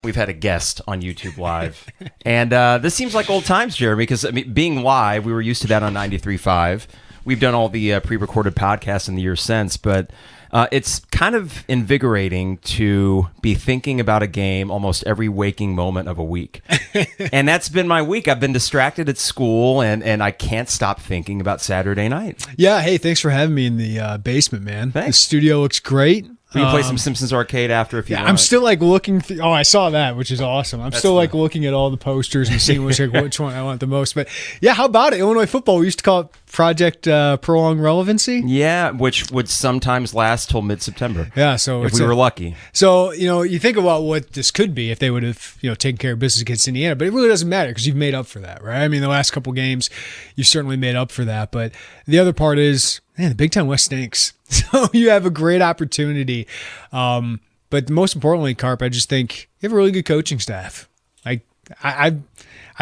We've had a guest on YouTube Live, and this seems like old times, Jeremy, because being live, we were used to that on 93.5. We've done all the pre-recorded podcasts in the years since, but it's kind of invigorating to be thinking about a game almost every waking moment of a week. And that's been my week. I've been distracted at school, and I can't stop thinking about Saturday night. Yeah, hey, thanks for having me in the basement, man. Thanks. The studio looks great. We can play some Simpsons Arcade after if you want. I'm still looking through. Oh, I saw that, which is awesome. That's still looking at all the posters and seeing which one I want the most. But yeah, how about it? Illinois football, we used to call it Project Prolonged Relevancy. Yeah, which would sometimes last till mid-September. Yeah, so if we were lucky. So, you think about what this could be if they would have, taken care of business against Indiana, but it really doesn't matter because you've made up for that, right? I mean, the last couple games, you certainly made up for that. But the other part is, man, the Big Ten West stinks. So you have a great opportunity. But most importantly, Carp, I just think you have a really good coaching staff. Like I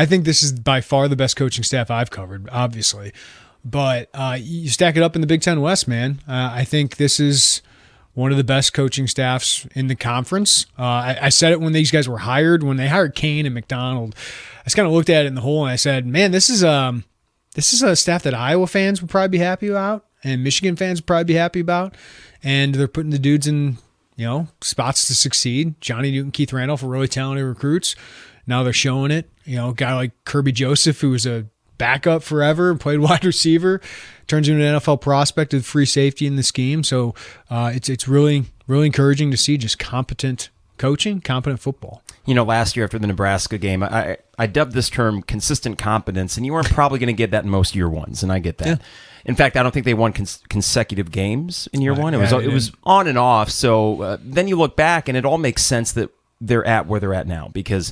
think this is by far the best coaching staff I've covered, obviously. But you stack it up in the Big Ten West, man. I think this is one of the best coaching staffs in the conference. I said it when these guys were hired. When they hired Kane and McDonald, I just kind of looked at it in the hole and I said, man, this is a staff that Iowa fans would probably be happy about. And Michigan fans would probably be happy about. And they're putting the dudes in, spots to succeed. Johnny Newton, Keith Randolph are really talented recruits. Now they're showing it. A guy like Kirby Joseph, who was a backup forever and played wide receiver, turns into an NFL prospect with free safety in the scheme. So it's really, really encouraging to see just competent coaching, competent football. Last year after the Nebraska game, I dubbed this term consistent competence, and you weren't probably going to get that in most year ones, and I get that. Yeah. In fact, I don't think they won consecutive games in year one. It was on and off. So then you look back, and it all makes sense that they're at where they're at now, because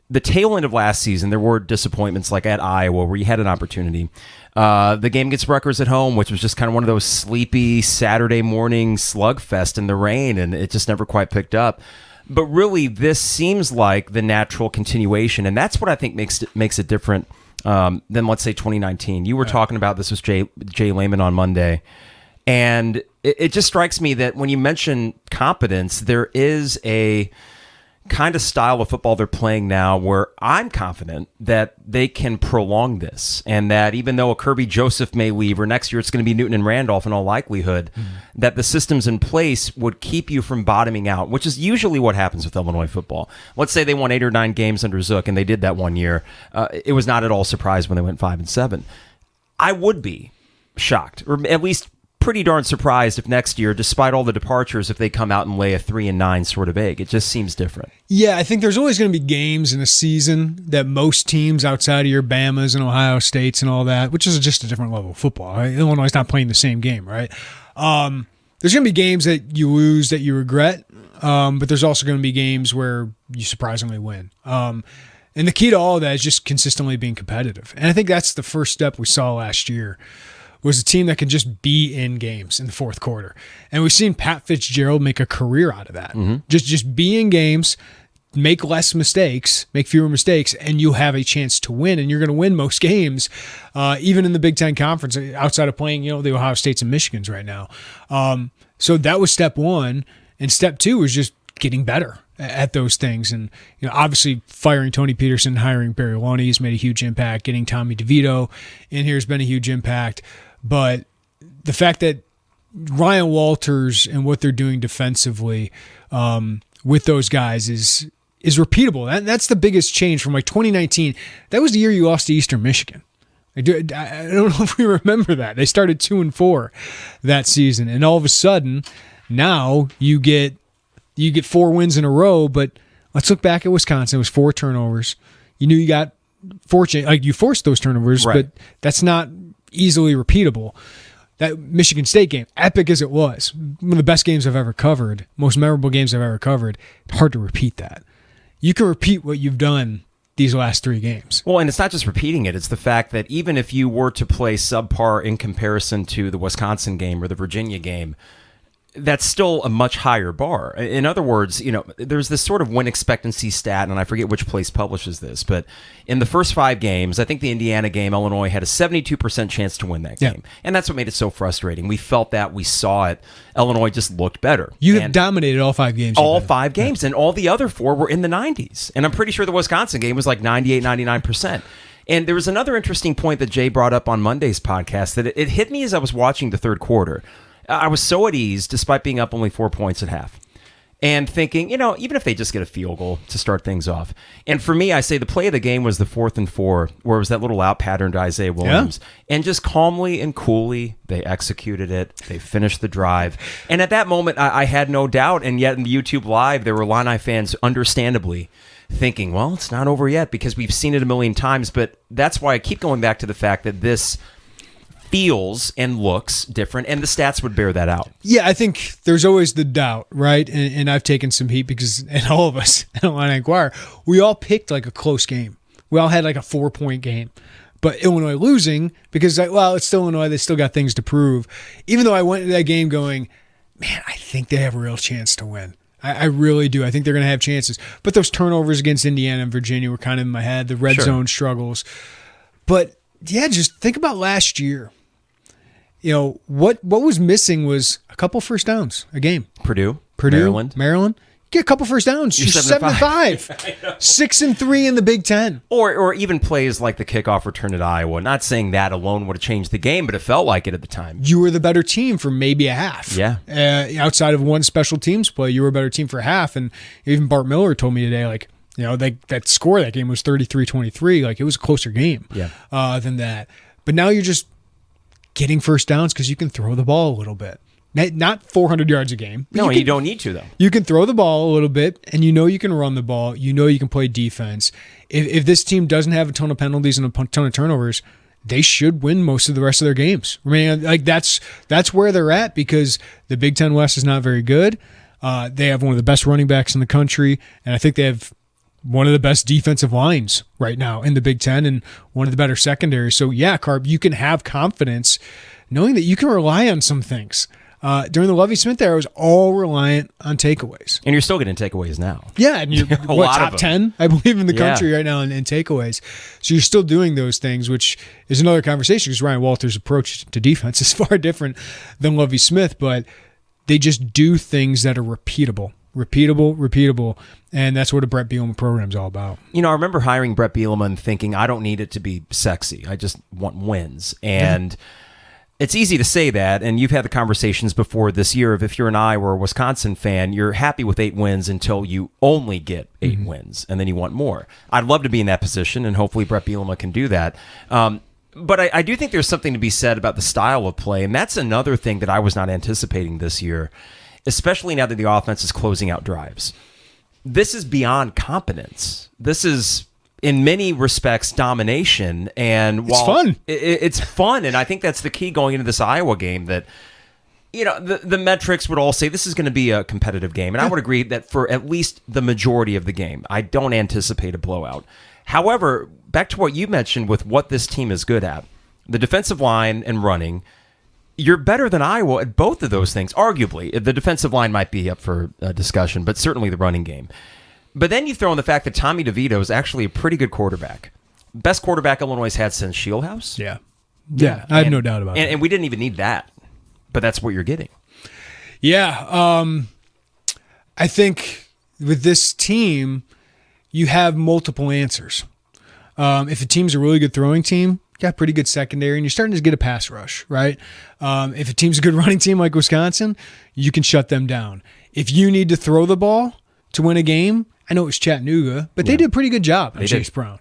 the tail end of last season, there were disappointments like at Iowa where you had an opportunity. The game against Rutgers at home, which was just kind of one of those sleepy Saturday morning slugfest in the rain, and it just never quite picked up. But really, this seems like the natural continuation, and that's what I think makes it different than, let's say, 2019. You were talking about this with Jay Lehman on Monday, and it just strikes me that when you mention competence, there is a kind of style of football they're playing now where I'm confident that they can prolong this, and that even though a Kirby Joseph may leave, or next year it's going to be Newton and Randolph in all likelihood, that the systems in place would keep you from bottoming out, which is usually what happens with Illinois football. Let's say they won 8 or 9 games under Zook, and they did that one year. It was not at all surprised when they went 5-7. I would be shocked, or at least pretty darn surprised if next year, despite all the departures, if they come out and lay a 3-9 sort of egg. It just seems different. Yeah, I think there's always going to be games in a season that most teams outside of your Bamas and Ohio States and all that, which is just a different level of football. Right? Illinois is not playing the same game, right? There's going to be games that you lose that you regret, but there's also going to be games where you surprisingly win. And the key to all of that is just consistently being competitive. And I think that's the first step we saw last year, was a team that could just be in games in the fourth quarter. And we've seen Pat Fitzgerald make a career out of that. Mm-hmm. Just be in games, make less mistakes, make fewer mistakes, and you'll have a chance to win. And you're going to win most games, even in the Big Ten Conference, outside of playing, the Ohio States and Michigans right now. So that was step one. And step two was just getting better at those things. And, obviously firing Tony Peterson, hiring Barry Loney has made a huge impact. Getting Tommy DeVito in here has been a huge impact. But the fact that Ryan Walters and what they're doing defensively with those guys is repeatable. That's the biggest change from 2019. That was the year you lost to Eastern Michigan. I don't know if we remember that. They started 2-4 that season, and all of a sudden now you get 4 wins in a row. But let's look back at Wisconsin. It was 4 turnovers. You knew you got fortunate, you forced those turnovers, right, but that's not easily repeatable. That Michigan State game, epic as it was, one of the best games I've ever covered, most memorable games I've ever covered, hard to repeat that. You can repeat what you've done these last 3 games. Well, and it's not just repeating it. It's the fact that even if you were to play subpar in comparison to the Wisconsin game or the Virginia game, that's still a much higher bar. In other words, there's this sort of win expectancy stat, and I forget which place publishes this, but in the first 5 games, I think the Indiana game, Illinois had a 72% chance to win that game. And that's what made it so frustrating. We felt that. We saw it. Illinois just looked better. You have dominated all 5 games. All 5 games, and all the other 4 were in the 90s. And I'm pretty sure the Wisconsin game was like 98, 99%. And there was another interesting point that Jay brought up on Monday's podcast that it hit me as I was watching the third quarter. I was so at ease, despite being up only 4 points at half, and thinking, even if they just get a field goal to start things off. And for me, I say the play of the game was the 4th and 4, where it was that little out pattern to Isaiah Williams. Yeah. And just calmly and coolly, they executed it. They finished the drive. And at that moment, I had no doubt. And yet in the YouTube Live, there were Illini fans, understandably, thinking, well, it's not over yet because we've seen it a million times. But that's why I keep going back to the fact that this feels and looks different, and the stats would bear that out. Yeah, I think there's always the doubt, right? And I've taken some heat because, and all of us at Illini Inquirer, we all picked like a close game. We all had like a 4-point game. But Illinois losing because, it's still Illinois. They still got things to prove. Even though I went into that game going, man, I think they have a real chance to win. I really do. I think they're going to have chances. But those turnovers against Indiana and Virginia were kind of in my head. The red zone struggles. But, yeah, just think about last year. What was missing was a couple first downs a game. Purdue, Maryland. Get a couple first downs. You're 7-5. 6-3 in the Big Ten. Or even plays like the kickoff return at Iowa. Not saying that alone would have changed the game, but it felt like it at the time. You were the better team for maybe a half. Yeah. Outside of one special teams play, you were a better team for a half. And even Bart Miller told me today, that score of that game was 33-23. Like, it was a closer game than that. But now you're just getting first downs because you can throw the ball a little bit. Not 400 yards a game. No, you don't need to, though. You can throw the ball a little bit, and you can run the ball. You can play defense. If this team doesn't have a ton of penalties and a ton of turnovers, they should win most of the rest of their games. I mean, that's where they're at because the Big Ten West is not very good. They have one of the best running backs in the country, and I think they have one of the best defensive lines right now in the Big Ten and one of the better secondaries. So, yeah, Carp, you can have confidence knowing that you can rely on some things. During the Lovie Smith era, I was all reliant on takeaways. And you're still getting takeaways now. Yeah, and you're top 10, I believe, in the country right now in takeaways. So you're still doing those things, which is another conversation because Ryan Walters' approach to defense is far different than Lovie Smith, but they just do things that are repeatable, and that's what a Brett Bielema program is all about. I remember hiring Brett Bielema and thinking, I don't need it to be sexy. I just want wins. And it's easy to say that, and you've had the conversations before this year of if you're an Iowa or a Wisconsin fan, you're happy with 8 wins until you only get 8 wins, and then you want more. I'd love to be in that position, and hopefully Brett Bielema can do that. But I do think there's something to be said about the style of play, and that's another thing that I was not anticipating this year, especially now that the offense is closing out drives. This is beyond competence. This is, in many respects, domination. And it's fun. It's fun, and I think that's the key going into this Iowa game that, the metrics would all say this is going to be a competitive game. And I would agree that for at least the majority of the game, I don't anticipate a blowout. However, back to what you mentioned with what this team is good at, the defensive line and running, you're better than Iowa at both of those things, arguably. The defensive line might be up for discussion, but certainly the running game. But then you throw in the fact that Tommy DeVito is actually a pretty good quarterback. Best quarterback Illinois has had since Shieldhouse. Yeah, I have no doubt about that. And we didn't even need that, but that's what you're getting. Yeah, I think with this team, you have multiple answers. If a team's a really good throwing team, got pretty good secondary, and you're starting to get a pass rush, right? If a team's a good running team like Wisconsin, you can shut them down. If you need to throw the ball to win a game, I know it was Chattanooga, but they did a pretty good job on Chase Brown.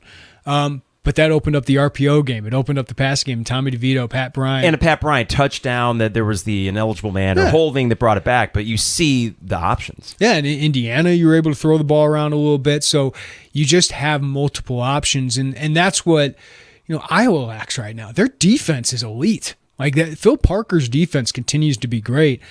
But that opened up the RPO game. It opened up the pass game. Tommy DeVito, Pat Bryant. And a Pat Bryant touchdown that there was the ineligible man or holding that brought it back, but you see the options. Yeah, and in Indiana, you were able to throw the ball around a little bit, so you just have multiple options, and that's what Iowa lacks right now. Their defense is elite. Like that, Phil Parker's defense continues to be great.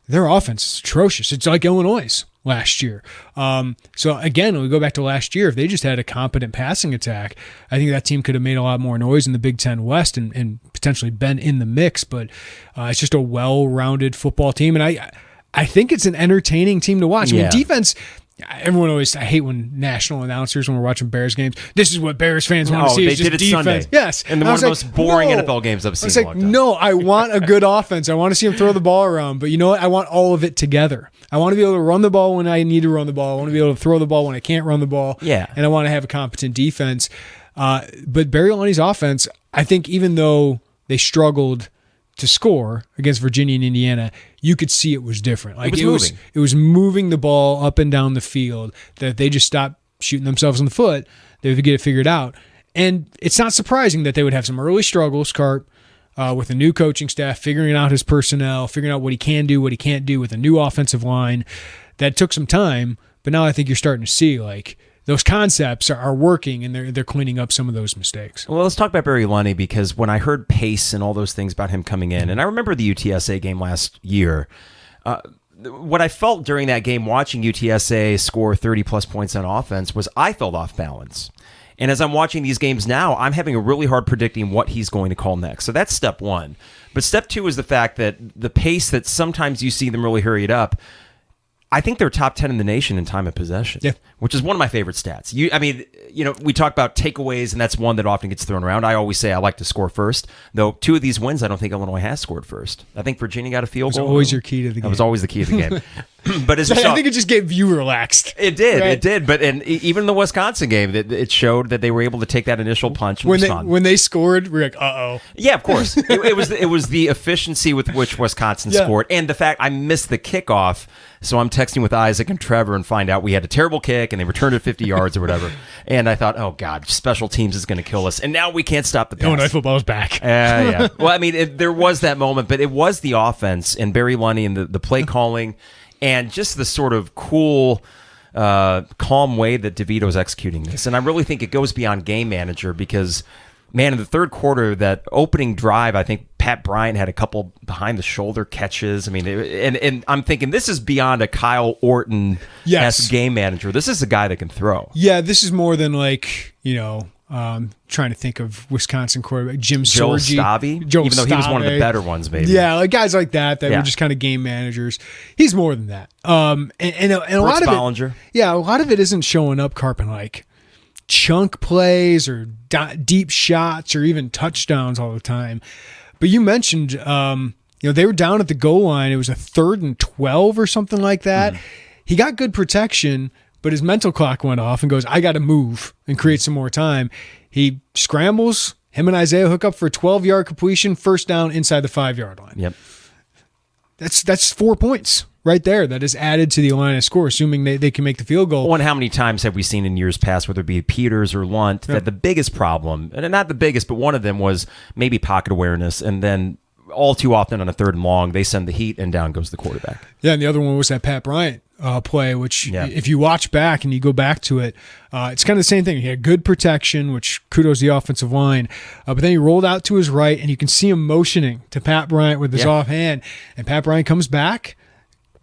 Their offense is atrocious. It's like Illinois' last year. So again, we go back to last year. If they just had a competent passing attack, I think that team could have made a lot more noise in the Big Ten West and potentially been in the mix. But it's just a well-rounded football team. And I think it's an entertaining team to watch. I Yeah. mean, defense. Everyone always. I hate when national announcers, when we're watching Bears games, this is what Bears fans want to see. They is just did it defense. Sunday. Yes, and one of the most boring NFL games I've seen. It's like, no, I want a good offense. I want to see him throw the ball around, but you know what? I want all of it together. I want to be able to run the ball when I need to run the ball. I want to be able to throw the ball when I can't run the ball. Yeah, and I want to have a competent defense. But Barry Lundy's offense, I think, even though they struggled to score against Virginia and Indiana, you could see it was different. Like it was moving the ball up and down the field, that if they just stopped shooting themselves in the foot, they would get it figured out. And it's not surprising that they would have some early struggles, Carp, with a new coaching staff, figuring out his personnel, figuring out what he can do, what he can't do with a new offensive line. That took some time, but now I think you're starting to see like those concepts are working, and they're cleaning up some of those mistakes. Well, let's talk about Barry Lundy, because when I heard pace and all those things about him coming in, and I remember the UTSA game last year, what I felt during that game watching UTSA score 30-plus points on offense was I felt off balance. And as I'm watching these games now, I'm having a really hard predicting what he's going to call next. So that's step one. But step two is the fact that the pace that sometimes you see them really hurry it up, I think they're top 10 in the nation in time of possession, which is one of my favorite stats. We talk about takeaways, and that's one that often gets thrown around. I always say I like to score first, though 2 of these wins, I don't think Illinois has scored first. I think Virginia got a field goal. It was always your key to the game. That was always the key to the game. But as I think it just gave you relaxed. It did, right? It did. But even in the Wisconsin game, it showed that they were able to take that initial punch and respond. When they scored, we were like, uh-oh. Yeah, of course. it was the efficiency with which Wisconsin scored, and the fact I missed the kickoff. So I'm texting with Isaac and Trevor and find out we had a terrible kick and they returned it 50 yards or whatever. And I thought, oh, God, special teams is going to kill us. And now we can't stop the pass. Illinois football is back. Yeah. Well, I mean, there was that moment, but it was the offense and Barry Lundy and the play calling and just the sort of cool, calm way that DeVito's executing this. And I really think it goes beyond game manager because, man, in the third quarter, that opening drive, I think Pat Bryant had a couple behind-the-shoulder catches. I mean, and I'm thinking this is beyond a Kyle Orton-esque game manager. This is a guy that can throw. Yeah, this is more than like, trying to think of Wisconsin quarterback, Jim Sorgi. Even though he was one of the better ones, maybe. Yeah, like guys like that were just kind of game managers. He's more than that. And a lot of Bollinger. A lot of it isn't showing up, Carpin, like chunk plays or deep shots or even touchdowns all the time. But you mentioned, they were down at the goal line. It was a 3rd and 12 or something like that. Mm-hmm. He got good protection, but his mental clock went off and goes, I got to move and create some more time. He scrambles. Him and Isaiah hook up for a 12-yard completion, first down inside the 5-yard line. Yep. That's 4 points right there that is added to the line of score, assuming they can make the field goal. Well, and how many times have we seen in years past, whether it be Peters or Lunt, that the biggest problem, and not the biggest, but one of them was maybe pocket awareness, and then all too often on a 3rd and long, they send the heat and down goes the quarterback. Yeah, and the other one was that Pat Bryant play, which if you watch back and you go back to it, it's kind of the same thing. He had good protection, which kudos the offensive line, but then he rolled out to his right, and you can see him motioning to Pat Bryant with his offhand, and Pat Bryant comes back,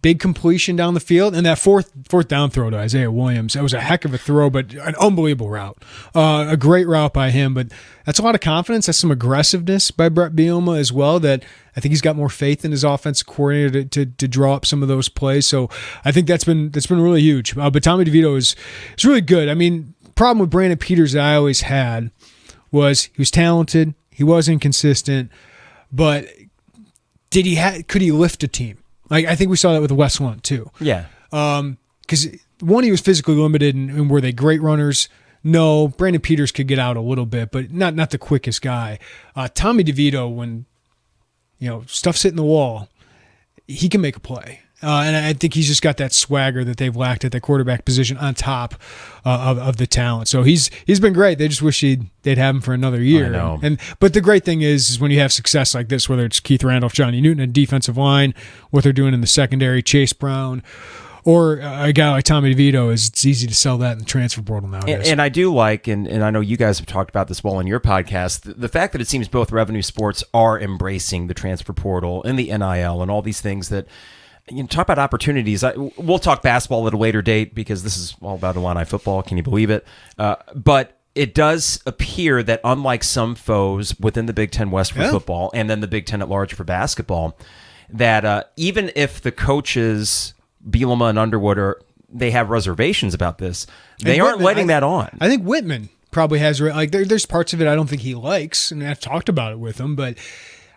big completion down the field, and that fourth down throw to Isaiah Williams. That was a heck of a throw, but an unbelievable route. A great route by him, but that's a lot of confidence. That's some aggressiveness by Brett Bielema as well, that I think he's got more faith in his offensive coordinator to draw up some of those plays. So I think that's been really huge. But Tommy DeVito is really good. I mean, problem with Brandon Peters that I always had was he was talented, he was inconsistent, but could he lift a team? Like, I think we saw that with Wes Lunt, too. Yeah. Because, one, he was physically limited, and were they great runners? No. Brandon Peters could get out a little bit, but not the quickest guy. Tommy DeVito, when, stuff's hitting the wall, he can make a play. And I think he's just got that swagger that they've lacked at the quarterback position on top of the talent. So he's been great. They just wish they'd have him for another year. I know. But the great thing is when you have success like this, whether it's Keith Randolph, Johnny Newton, and defensive line, what they're doing in the secondary, Chase Brown, or a guy like Tommy DeVito, it's easy to sell that in the transfer portal nowadays. And I do like, and I know you guys have talked about this well in your podcast, the fact that it seems both revenue sports are embracing the transfer portal and the NIL and all these things that, talk about opportunities. We'll talk basketball at a later date because this is all about Illini football. Can you believe it? But it does appear that unlike some foes within the Big Ten West for football and then the Big Ten at large for basketball, that even if the coaches, Bielema and Underwood, they have reservations about this, they aren't letting that on. I think Whitman probably has, like, there's parts of it I don't think he likes, and I've talked about it with him, but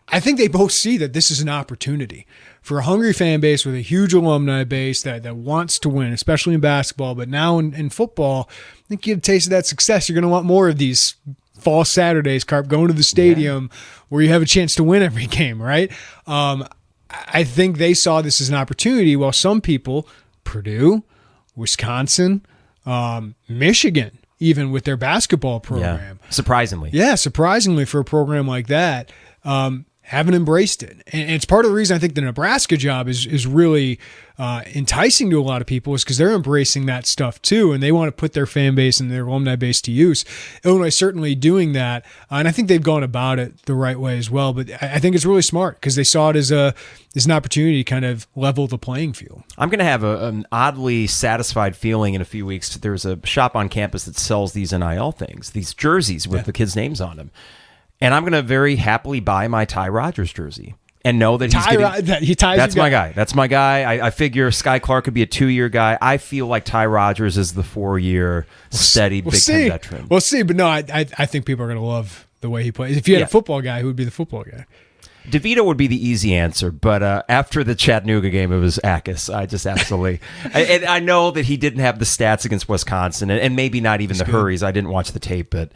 I think they both see that this is an opportunity for a hungry fan base with a huge alumni base that wants to win, especially in basketball. But now in football, I think you get a taste of that success. You're going to want more of these fall Saturdays, Carp, going to the stadium where you have a chance to win every game, right? I think they saw this as an opportunity, while some people, Purdue, Wisconsin, Michigan, even with their basketball program. Yeah. Surprisingly. Yeah, surprisingly for a program like that, haven't embraced it. And it's part of the reason I think the Nebraska job is really enticing to a lot of people, is because they're embracing that stuff too, and they want to put their fan base and their alumni base to use. Illinois is certainly doing that, and I think they've gone about it the right way as well. But I think it's really smart because they saw it as an opportunity to kind of level the playing field. I'm going to have an oddly satisfied feeling in a few weeks. There's a shop on campus that sells these NIL things, these jerseys with the kids' names on them. And I'm going to very happily buy my Ty Rodgers jersey and know that that's my guy. That's my guy. I figure Sky Clark could be a 2-year guy. I feel like Ty Rodgers is the 4-year steady Big Ten veteran. We'll see. But no, I think people are going to love the way he plays. If you had a football guy, who would be the football guy? DeVito would be the easy answer, but after the Chattanooga game, it was Akis. I just absolutely... and I know that he didn't have the stats against Wisconsin, and maybe not even the hurries. I didn't watch the tape, but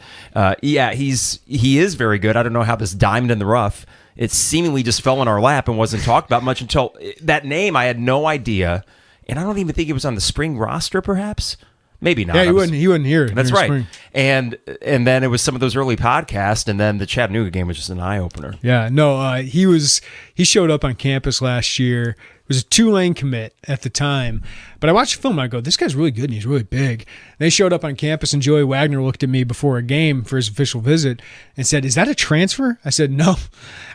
he is very good. I don't know how this diamond in the rough, it seemingly just fell in our lap and wasn't talked about much until that name. I had no idea, and I don't even think it was on the spring roster, perhaps. Maybe not. Yeah, he wouldn't hear it. That's right. Spring. And then it was some of those early podcasts, and then the Chattanooga game was just an eye-opener. Yeah, no, he showed up on campus last year. It was a Tulane commit at the time. But I watched the film and I go, this guy's really good and he's really big. And they showed up on campus and Joey Wagner looked at me before a game for his official visit and said, "Is that a transfer?" I said, "No."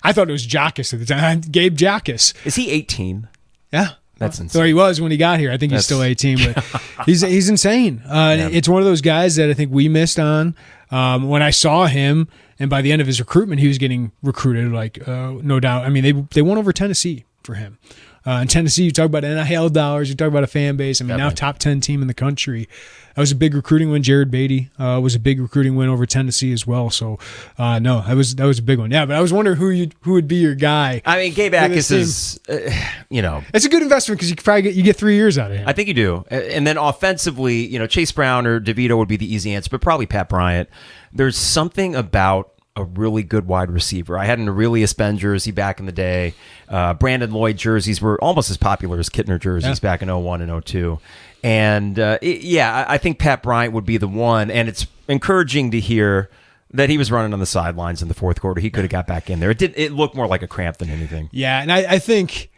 I thought it was Jackus at the time. Gabe Jackus. Is he 18? Yeah. That's insane. So he was when he got here. I think he's still 18, but he's insane. It's one of those guys that I think we missed on when I saw him, and by the end of his recruitment, he was getting recruited, no doubt. I mean, they won over Tennessee for him. In Tennessee, you talk about NIL dollars, you talk about a fan base. I mean, now top 10 team in the country. That was a big recruiting win. Jared Beatty was a big recruiting win over Tennessee as well. So, no, that was a big one. Yeah, but I was wondering who would be your guy. I mean, Gabe Akis is, it's a good investment because you could probably get 3 years out of him. I think you do. And then offensively, Chase Brown or DeVito would be the easy answer, but probably Pat Bryant. There's something about a really good wide receiver. I had an Aurelius Ben jersey back in the day. Brandon Lloyd jerseys were almost as popular as Kittner jerseys back in 01 and 02. And I think Pat Bryant would be the one. And it's encouraging to hear that he was running on the sidelines in the fourth quarter. He could have got back in there. It looked more like a cramp than anything. Yeah, and I think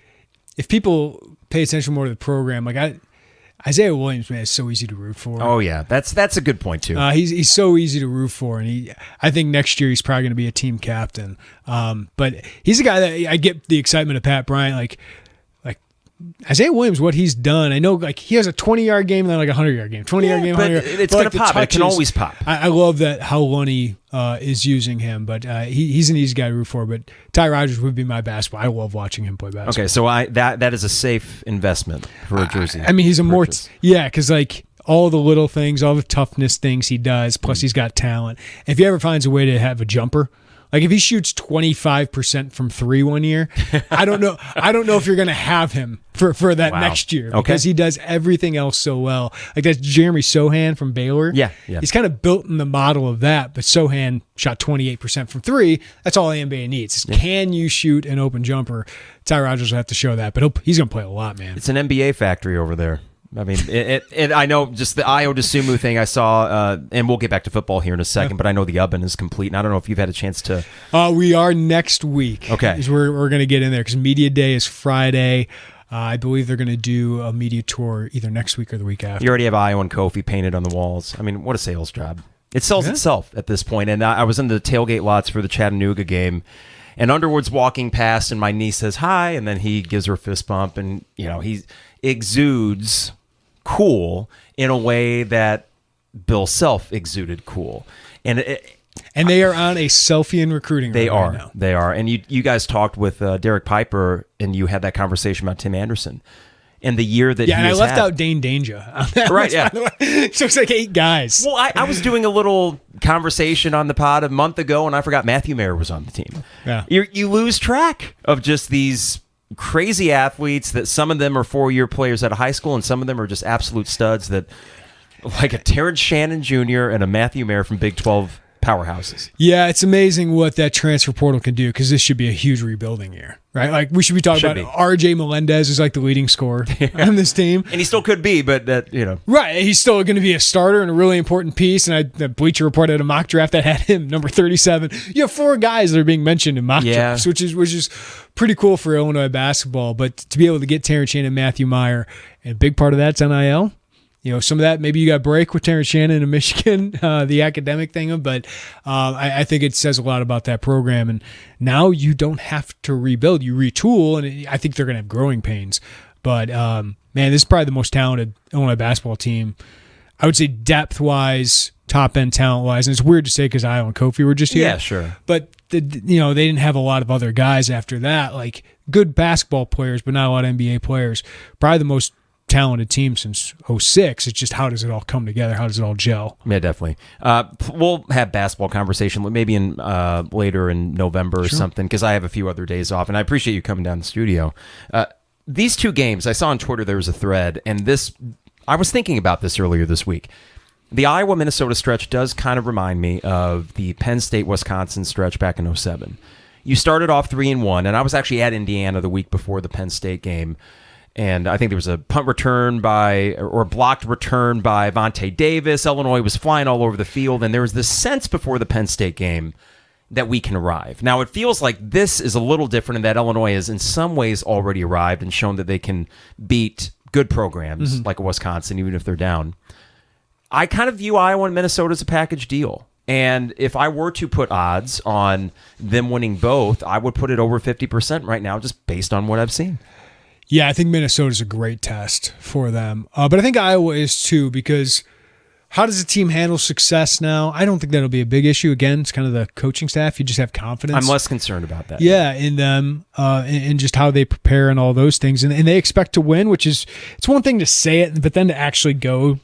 if people pay attention more to the program, Isaiah Williams, man, is so easy to root for. Oh yeah, that's a good point too. He's so easy to root for, and I think next year he's probably going to be a team captain. But he's a guy that I get the excitement of Pat Bryant, like Isaiah Williams, what he's done. I know, he has a 20-yard game and then a 100-yard game, 20-yard game, 100-yard. It's going to pop. It can always pop. I love that how Lunny is using him, but he's an easy guy to root for. But Ty Rodgers would be my basketball. I love watching him play basketball. Okay, so that is a safe investment for a jersey. I mean, he's because all the little things, all the toughness things he does, plus he's got talent. If he ever finds a way to have a jumper. If he shoots 25% from 3 1 year, I don't know if you're going to have him for that next year because he does everything else so well. That's Jeremy Sohan from Baylor. Yeah. He's kind of built in the model of that, but Sohan shot 28% from 3. That's all the NBA needs. Can you shoot an open jumper? Ty Rodgers will have to show that, but he's going to play a lot, man. It's an NBA factory over there. I mean, I know just the Ayo DeSumo thing I saw, and we'll get back to football here in a second, but I know the oven is complete, and I don't know if you've had a chance to... We are next week. Okay. We're going to get in there, because Media Day is Friday. I believe they're going to do a media tour either next week or the week after. You already have Ayo and Kofi painted on the walls. I mean, what a sales job. It sells itself at this point, and I was in the tailgate lots for the Chattanooga game, and Underwood's walking past, and my niece says hi, and then he gives her a fist bump, and he exudes... cool in a way that Bill Self exuded cool. And And they are on a selfie-in recruiting They run are. right now. They are. And you guys talked with Derek Piper, and you had that conversation about Tim Anderson. And the year that and I left out Dane Danger on that right, list, yeah. by the way. So it's like 8 guys. Well, I was doing a little conversation on the pod a month ago, and I forgot Matthew Mayer was on the team. Yeah. You lose track of just these crazy athletes that some of them are 4-year players out of high school, and some of them are just absolute studs that, like a Terrence Shannon Jr. and a Matthew Mayer from Big 12 powerhouses. Yeah, it's amazing what that transfer portal can do, because this should be a huge rebuilding year, right? Like, we should be talking about RJ Melendez is like the leading scorer on this team. And he still could be, but Right, he's still going to be a starter and a really important piece. And the Bleacher Report had a mock draft that had him number 37. You have 4 guys that are being mentioned in mock drafts, which is pretty cool for Illinois basketball. But to be able to get Terrence Shannon and Matthew Mayer, and a big part of that's NIL. Some of that, maybe you got break with Terrence Shannon in Michigan, the academic thing, but I think it says a lot about that program. And now you don't have to rebuild. You retool, and I think they're going to have growing pains. But, man, this is probably the most talented Illinois basketball team. I would say depth-wise, top-end talent-wise. And it's weird to say because Iowa and Kofi were just here. Yeah, sure. But, they didn't have a lot of other guys after that, like good basketball players, but not a lot of NBA players. Probably the most talented team since 2006. It's just, how does it all come together? How does it all gel? Yeah, definitely. We'll have basketball conversation maybe in later in November or something, because I have a few other days off, and I appreciate you coming down to the studio. These 2 games, I saw on Twitter there was a thread, and I was thinking about this earlier this week. The Iowa-Minnesota stretch does kind of remind me of the Penn State-Wisconsin stretch back in 2007. You started off 3-1, and I was actually at Indiana the week before the Penn State game. And I think there was a punt return or blocked return by Vontae Davis. Illinois was flying all over the field. And there was this sense before the Penn State game that we can arrive. Now, it feels like this is a little different in that Illinois has in some ways already arrived and shown that they can beat good programs like Wisconsin, even if they're down. I kind of view Iowa and Minnesota as a package deal. And if I were to put odds on them winning both, I would put it over 50% right now, just based on what I've seen. Yeah, I think Minnesota's a great test for them. But I think Iowa is too, because how does the team handle success now? I don't think that'll be a big issue. Again, it's kind of the coaching staff. You just have confidence. I'm less concerned about that. Yeah, in them, and just how they prepare and all those things. And they expect to win, which is, it's one thing to say it, but then to actually go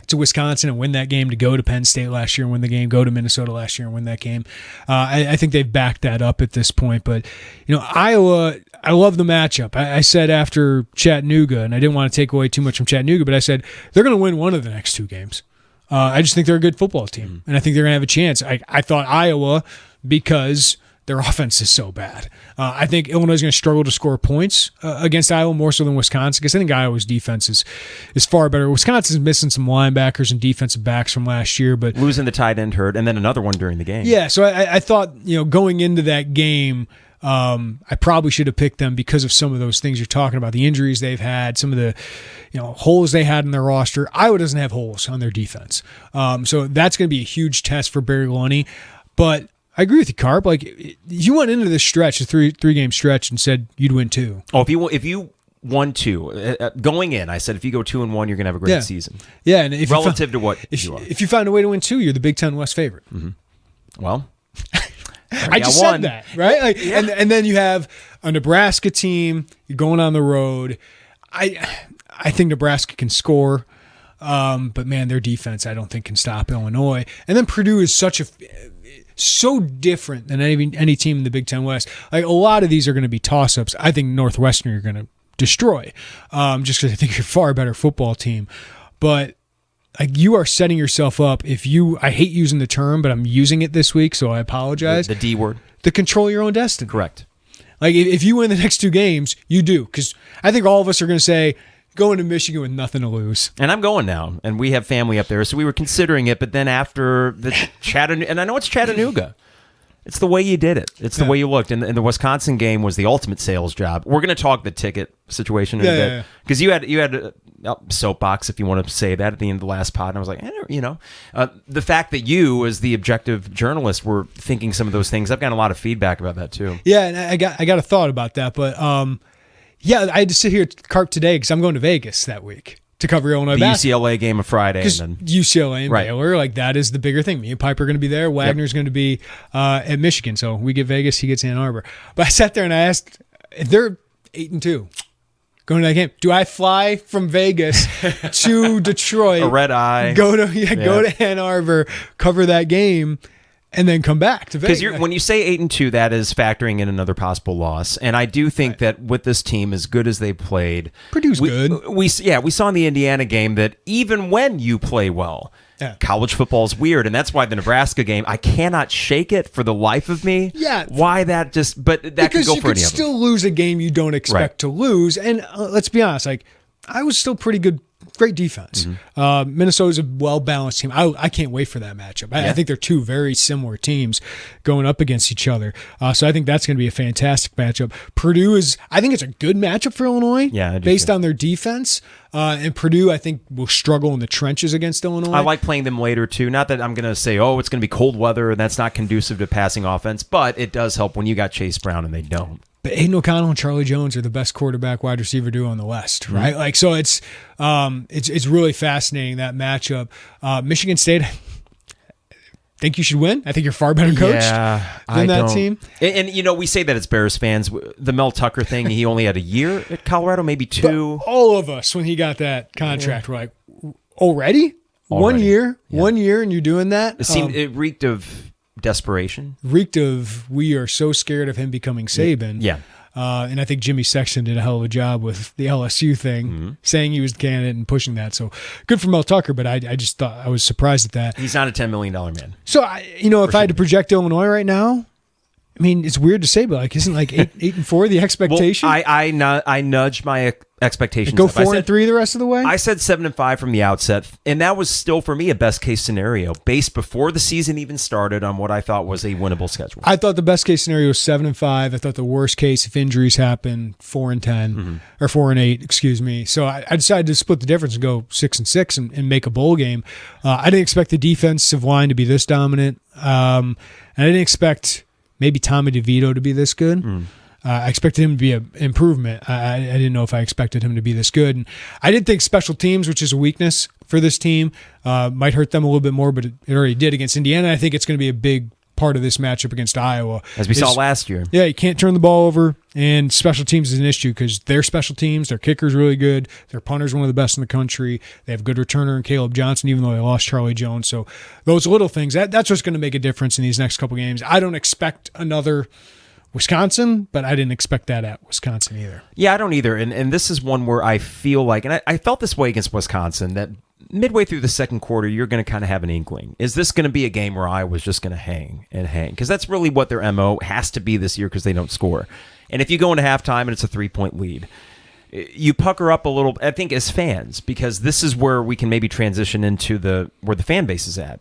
to Wisconsin and win that game, to go to Penn State last year and win the game, go to Minnesota last year and win that game. I think they've backed that up at this point. But, Iowa, I love the matchup. I said after Chattanooga, and I didn't want to take away too much from Chattanooga, but I said they're going to win one of the next 2 games. I just think they're a good football team, and I think they're going to have a chance. I thought Iowa, because their offense is so bad. I think Illinois is going to struggle to score points against Iowa more so than Wisconsin, because I think Iowa's defense is far better. Wisconsin's missing some linebackers and defensive backs from last year, but losing the tight end hurt, and then another one during the game. Yeah, so I thought going into that game, I probably should have picked them because of some of those things you're talking about, the injuries they've had, some of the holes they had in their roster. Iowa doesn't have holes on their defense, so that's going to be a huge test for Barry Lunny. But I agree with you, Carp. Like, you went into this stretch, a three-game stretch, and said you'd win 2. Oh, if you won 2 going in, I said if you go 2-1, you're going to have a great season. Yeah, and if relative to what you are. If you find a way to win 2, you're the Big Ten West favorite. Mm-hmm. Well, I just said that, right? And then you have a Nebraska team. You're going on the road. I think Nebraska can score, but man, their defense I don't think can stop Illinois. And then Purdue is so different than any team in the Big Ten West. Like, a lot of these are going to be toss-ups. I think Northwestern you're going to destroy, just because I think you're a far better football team. But like, you are setting yourself up I hate using the term, but I'm using it this week, so I apologize. The D word. To control your own destiny. Correct. Like, if you win the next 2 games, you do. Because I think all of us are going to say, going to Michigan with nothing to lose. And I'm going now, and we have family up there, so we were considering it, but then after the Chattanooga, and I know it's Chattanooga, it's the way you did it. It's the way you looked. And the Wisconsin game was the ultimate sales job. We're going to talk the ticket situation in a bit. Because you had a soapbox, if you want to say that, at the end of the last pod, and I was like, the fact that you, as the objective journalist, were thinking some of those things, I've gotten a lot of feedback about that too. Yeah, and I got a thought about that, but I had to sit here at Carp today because I'm going to Vegas that week to cover Illinois the basketball. UCLA game of Friday. Because and then UCLA and Right. Baylor, like that is the bigger thing. Me and Piper are going to be there. Wagner's going to be at Michigan. So we get Vegas, he gets Ann Arbor. But I sat there and I asked, if they're 8-2 going to that game, do I fly from Vegas to Detroit? a red eye. Go to Ann Arbor, cover that game, and then come back to Vegas. Because when you say 8-2, that is factoring in another possible loss, and I do think that with this team, as good as they played, Purdue's good. We saw in the Indiana game that even when you play well, college football is weird, and that's why the Nebraska game, I cannot shake it for the life of me. Yeah, why that just? But that could go for any of them. Because you could still lose a game you don't expect to lose, and let's be honest, like I was still pretty good. Great defense. Minnesota's a well-balanced team. I can't wait for that matchup. I think they're two very similar teams going up against each other. So I think that's going to be a fantastic matchup. Purdue I think it's a good matchup for Illinois based on their defense. And Purdue, I think, will struggle in the trenches against Illinois. I like playing them later, too. Not that I'm going to say, it's going to be cold weather and that's not conducive to passing offense, but it does help when you got Chase Brown and they don't. But Aiden O'Connell and Charlie Jones are the best quarterback wide receiver duo in the West, right? Like, so it's really fascinating, that matchup. Michigan State, I think you should win. I think you're far better coached than that team. And we say that as Bears fans. The Mel Tucker thing, he only had a year at Colorado, maybe 2. But all of us, when he got that contract, were like, already? 1 year? Yeah. 1 year and you're doing that? It reeked of desperation. We are so scared of him becoming Saban. Yeah. And I think Jimmy Sexton did a hell of a job with the LSU thing, saying he was the candidate and pushing that. So good for Mel Tucker, but I just thought I was surprised at that. He's not a $10 million man. So, if I had to project Illinois right now, I mean, it's weird to say, but like, isn't like 8-4 the expectation? Well, I nudged my expectations. Go 4-3 the rest of the way. I said 7-5 from the outset, and that was still for me a best case scenario based before the season even started on what I thought was a winnable schedule. I thought the best case scenario was 7-5. I thought the worst case, if injuries happen, 4-10 or 4-8. Excuse me. So I decided to split the difference and go 6-6 and make a bowl game. I didn't expect the defensive line to be this dominant, and I didn't expect maybe Tommy DeVito to be this good. I expected him to be an improvement. I didn't know if I expected him to be this good. And I did think special teams, which is a weakness for this team, might hurt them a little bit more, but it already did against Indiana. I think it's going to be a big part of this matchup against Iowa. As we saw last year. Yeah, you can't turn the ball over, and special teams is an issue because their special teams, their kicker's really good, their punter's one of the best in the country, they have a good returner in Caleb Johnson, even though they lost Charlie Jones. So those little things, that's what's going to make a difference in these next couple games. I don't expect another Wisconsin, but I didn't expect that at Wisconsin either. Yeah, I don't either. And this is one where I feel like, and I felt this way against Wisconsin, that midway through the second quarter, you're going to kind of have an inkling. Is this going to be a game where Iowa's just going to hang and hang? Because that's really what their MO has to be this year because they don't score. And if you go into halftime and it's a 3-point lead, you pucker up a little, I think, as fans, because this is where we can maybe transition into where the fan base is at,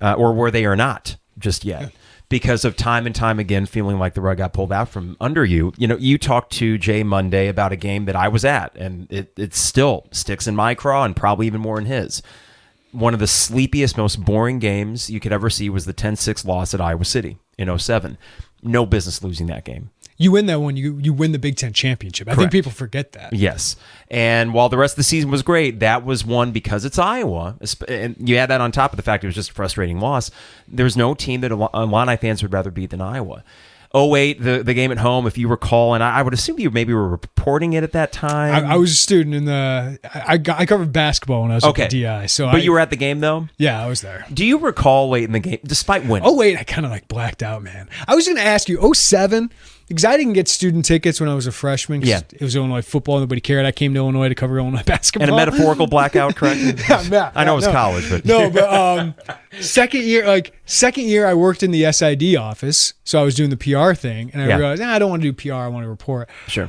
or where they are not just yet. Yeah. Because of time and time again feeling like the rug got pulled out from under you. You talked to Jay Monday about a game that I was at, and it still sticks in my craw and probably even more in his. One of the sleepiest, most boring games you could ever see was the 10-6 loss at Iowa City in 2007. No business losing that game. You win that one, you win the Big Ten championship. I think people forget that. Yes. And while the rest of the season was great, that was one because it's Iowa. And you add that on top of the fact it was just a frustrating loss. There's no team that Illini fans would rather beat than Iowa. 2008, the game at home, if you recall, and I would assume you maybe were reporting it at that time. I was a student in I covered basketball when I was at the DI. But you were at the game, though? Yeah, I was there. Do you recall late in the game, despite winning? 2008, I kind of blacked out, man. I was going to ask you, 2007, because I didn't get student tickets when I was a freshman. Yeah. It was Illinois football. Nobody cared. I came to Illinois to cover Illinois basketball. And a metaphorical blackout, correct? I know it was college, but no. But second year, I worked in the SID office, so I was doing the PR thing, and I realized I don't want to do PR. I want to report. Sure.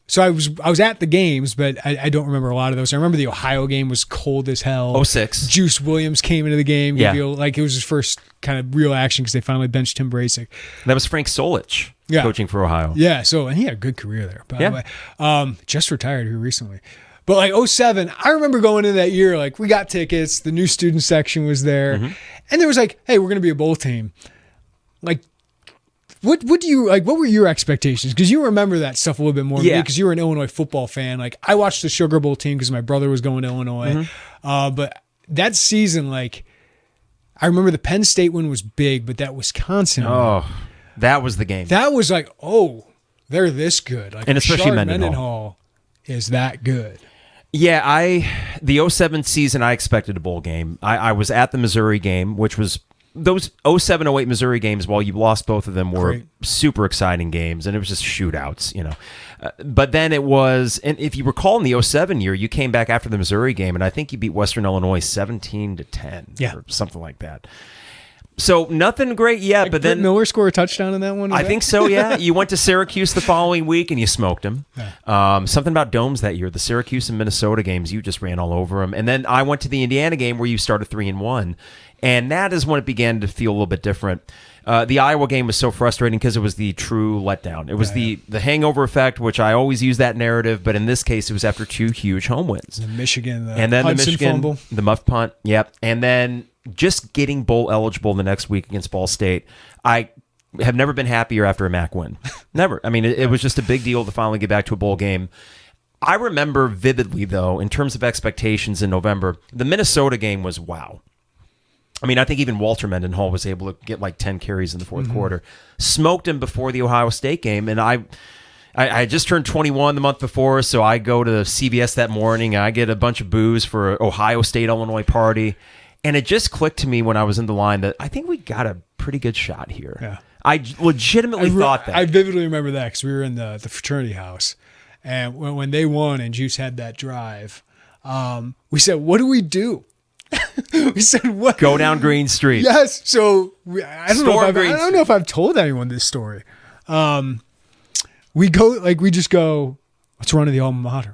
So I was at the games, but I don't remember a lot of those. I remember the Ohio game was cold as hell. 2006. Juice Williams came into the game. Yeah. It was his first kind of real action because they finally benched Tim Brasic. That was Frank Solich coaching for Ohio. Yeah, and he had a good career there, by the way. Just retired here recently. But 2007, I remember going into that year, we got tickets, the new student section was there, and there was hey, we're going to be a bowl team. What do you like? What were your expectations? Because you remember that stuff a little bit more. Yeah. Because you were an Illinois football fan. Like I watched the Sugar Bowl team because my brother was going to Illinois. But that season, like I remember the Penn State one was big, but that Wisconsin one, that was the game. that was like, oh, they're this good. Like, And especially Rashard Mendenhall is that good. Yeah, the 07 season, I expected a bowl game. I was at the Missouri game, which was those 07-08 Missouri games. While you lost both of them, were super exciting games, and it was just shootouts, But then it was, and if you recall, in the 07 year, you came back after the Missouri game, and I think you beat Western Illinois 17-10, or something like that. So nothing great yet, Like but then Miller scored a touchdown in that one. I think so. Yeah, you went to Syracuse the following week and you smoked them. Something about domes that year. The Syracuse and Minnesota games, you just ran all over them. And then I went to the Indiana game where you started 3-1, and that is when it began to feel a little bit different. The Iowa game was so frustrating because it was the true letdown. It was the hangover effect, which I always use that narrative, but in this case, it was after 2 huge home wins. The Michigan, and then Hudson the Michigan fumble, the muff punt. Yep, and then just getting bowl eligible the next week against Ball State. I have never been happier after a MAC win. Never. I mean, it was just a big deal to finally get back to a bowl game. I remember vividly, though, in terms of expectations in November, the Minnesota game was wow. I mean, I think even Walter Mendenhall was able to get like 10 carries in the fourth quarter. Smoked him before the Ohio State game, and I had just turned 21 the month before, so I go to CVS that morning. I get a bunch of booze for an Ohio State-Illinois party. And it just clicked to me when I was in the line that I think we got a pretty good shot here. Yeah. I legitimately thought that. I vividly remember that because we were in the fraternity house. And when they won and Juice had that drive, we said, what do we do? We said, what? Go down Green Street. Yes. So I don't know if I've told anyone this story. We just go, let's run to the alma mater.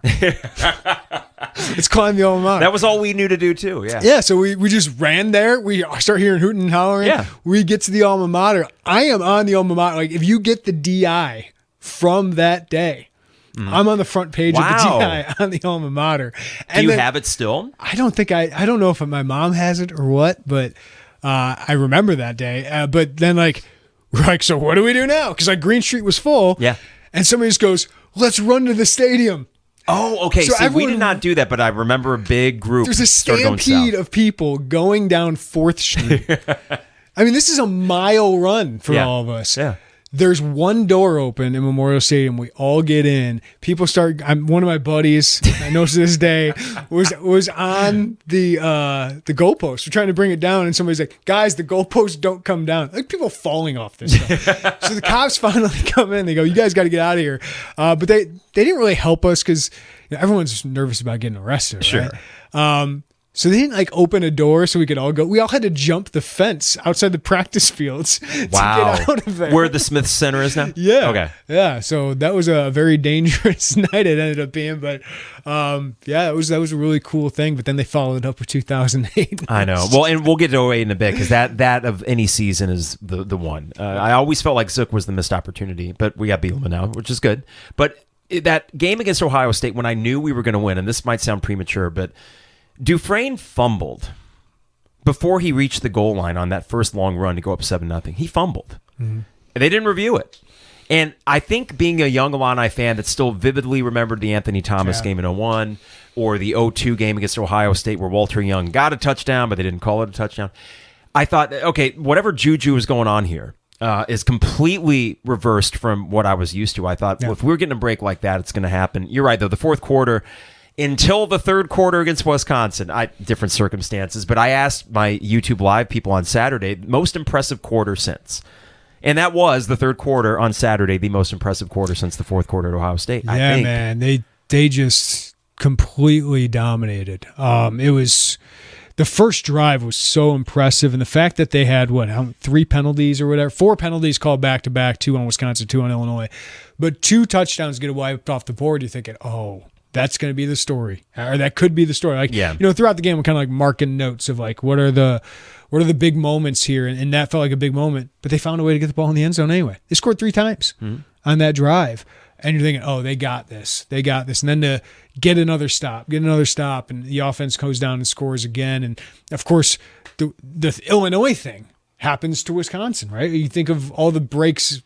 Let's climb the alma mater. That was all we knew to do too. Yeah. Yeah. So we just ran there. We start hearing hooting and hollering. Yeah. We get to the alma mater. I am on the alma mater. Like if you get the DI from that day, I'm on the front page of the DI on the alma mater. And do you have it still? I don't know if my mom has it or what, but I remember that day. But then we're like, so what do we do now? Because Green Street was full. Yeah. And somebody just goes, let's run to the stadium. Oh, okay. So we did not do that, but I remember a big group. There's a stampede of people going down 4th Street. I mean, this is a mile run for all of us. Yeah. There's one door open in Memorial Stadium. We all get in. People start. One of my buddies, I know to this day, was on the goalpost. We're trying to bring it down, and somebody's like, "Guys, the goalposts don't come down." Like people falling off this stuff. So the cops finally come in. They go, "You guys got to get out of here." But they didn't really help us because everyone's nervous about getting arrested. Sure. Right? So they didn't open a door so we could all go. We all had to jump the fence outside the practice fields to get out of there. Where the Smith Center is now? Yeah. Okay. Yeah. So that was a very dangerous night it ended up being. But that was a really cool thing. But then they followed up with 2008. I know. Well, and we'll get to 08 in a bit because that of any season is the one. I always felt like Zook was the missed opportunity, but we got Bielema now, which is good. But that game against Ohio State, when I knew we were going to win, and this might sound premature, but Dufresne fumbled before he reached the goal line on that first long run to go up 7-0. He fumbled. Mm-hmm. They didn't review it. And I think being a young Illini fan that still vividly remembered the Anthony Thomas game in 01 or the 02 game against Ohio State where Walter Young got a touchdown, but they didn't call it a touchdown. I thought, okay, whatever juju is going on here is completely reversed from what I was used to. I thought, well, if we're getting a break like that, it's going to happen. You're right, though. The fourth quarter, until the third quarter against Wisconsin, different circumstances, but I asked my YouTube Live people on Saturday, most impressive quarter since. And that was the third quarter on Saturday, the most impressive quarter since the fourth quarter at Ohio State. Yeah, I think. Man, they just completely dominated. It was the first drive was so impressive, and the fact that they had 3 penalties or whatever, 4 penalties called back to back, 2 on Wisconsin, 2 on Illinois, but 2 touchdowns get wiped off the board. You're thinking, oh, that's going to be the story, or that could be the story. Throughout the game, we're kind of marking notes of what are the big moments here, and that felt like a big moment. But they found a way to get the ball in the end zone anyway. They scored 3 times on that drive, and you're thinking, oh, they got this, and then to get another stop, and the offense goes down and scores again, and of course the Illinois thing happens to Wisconsin, right? You think of all the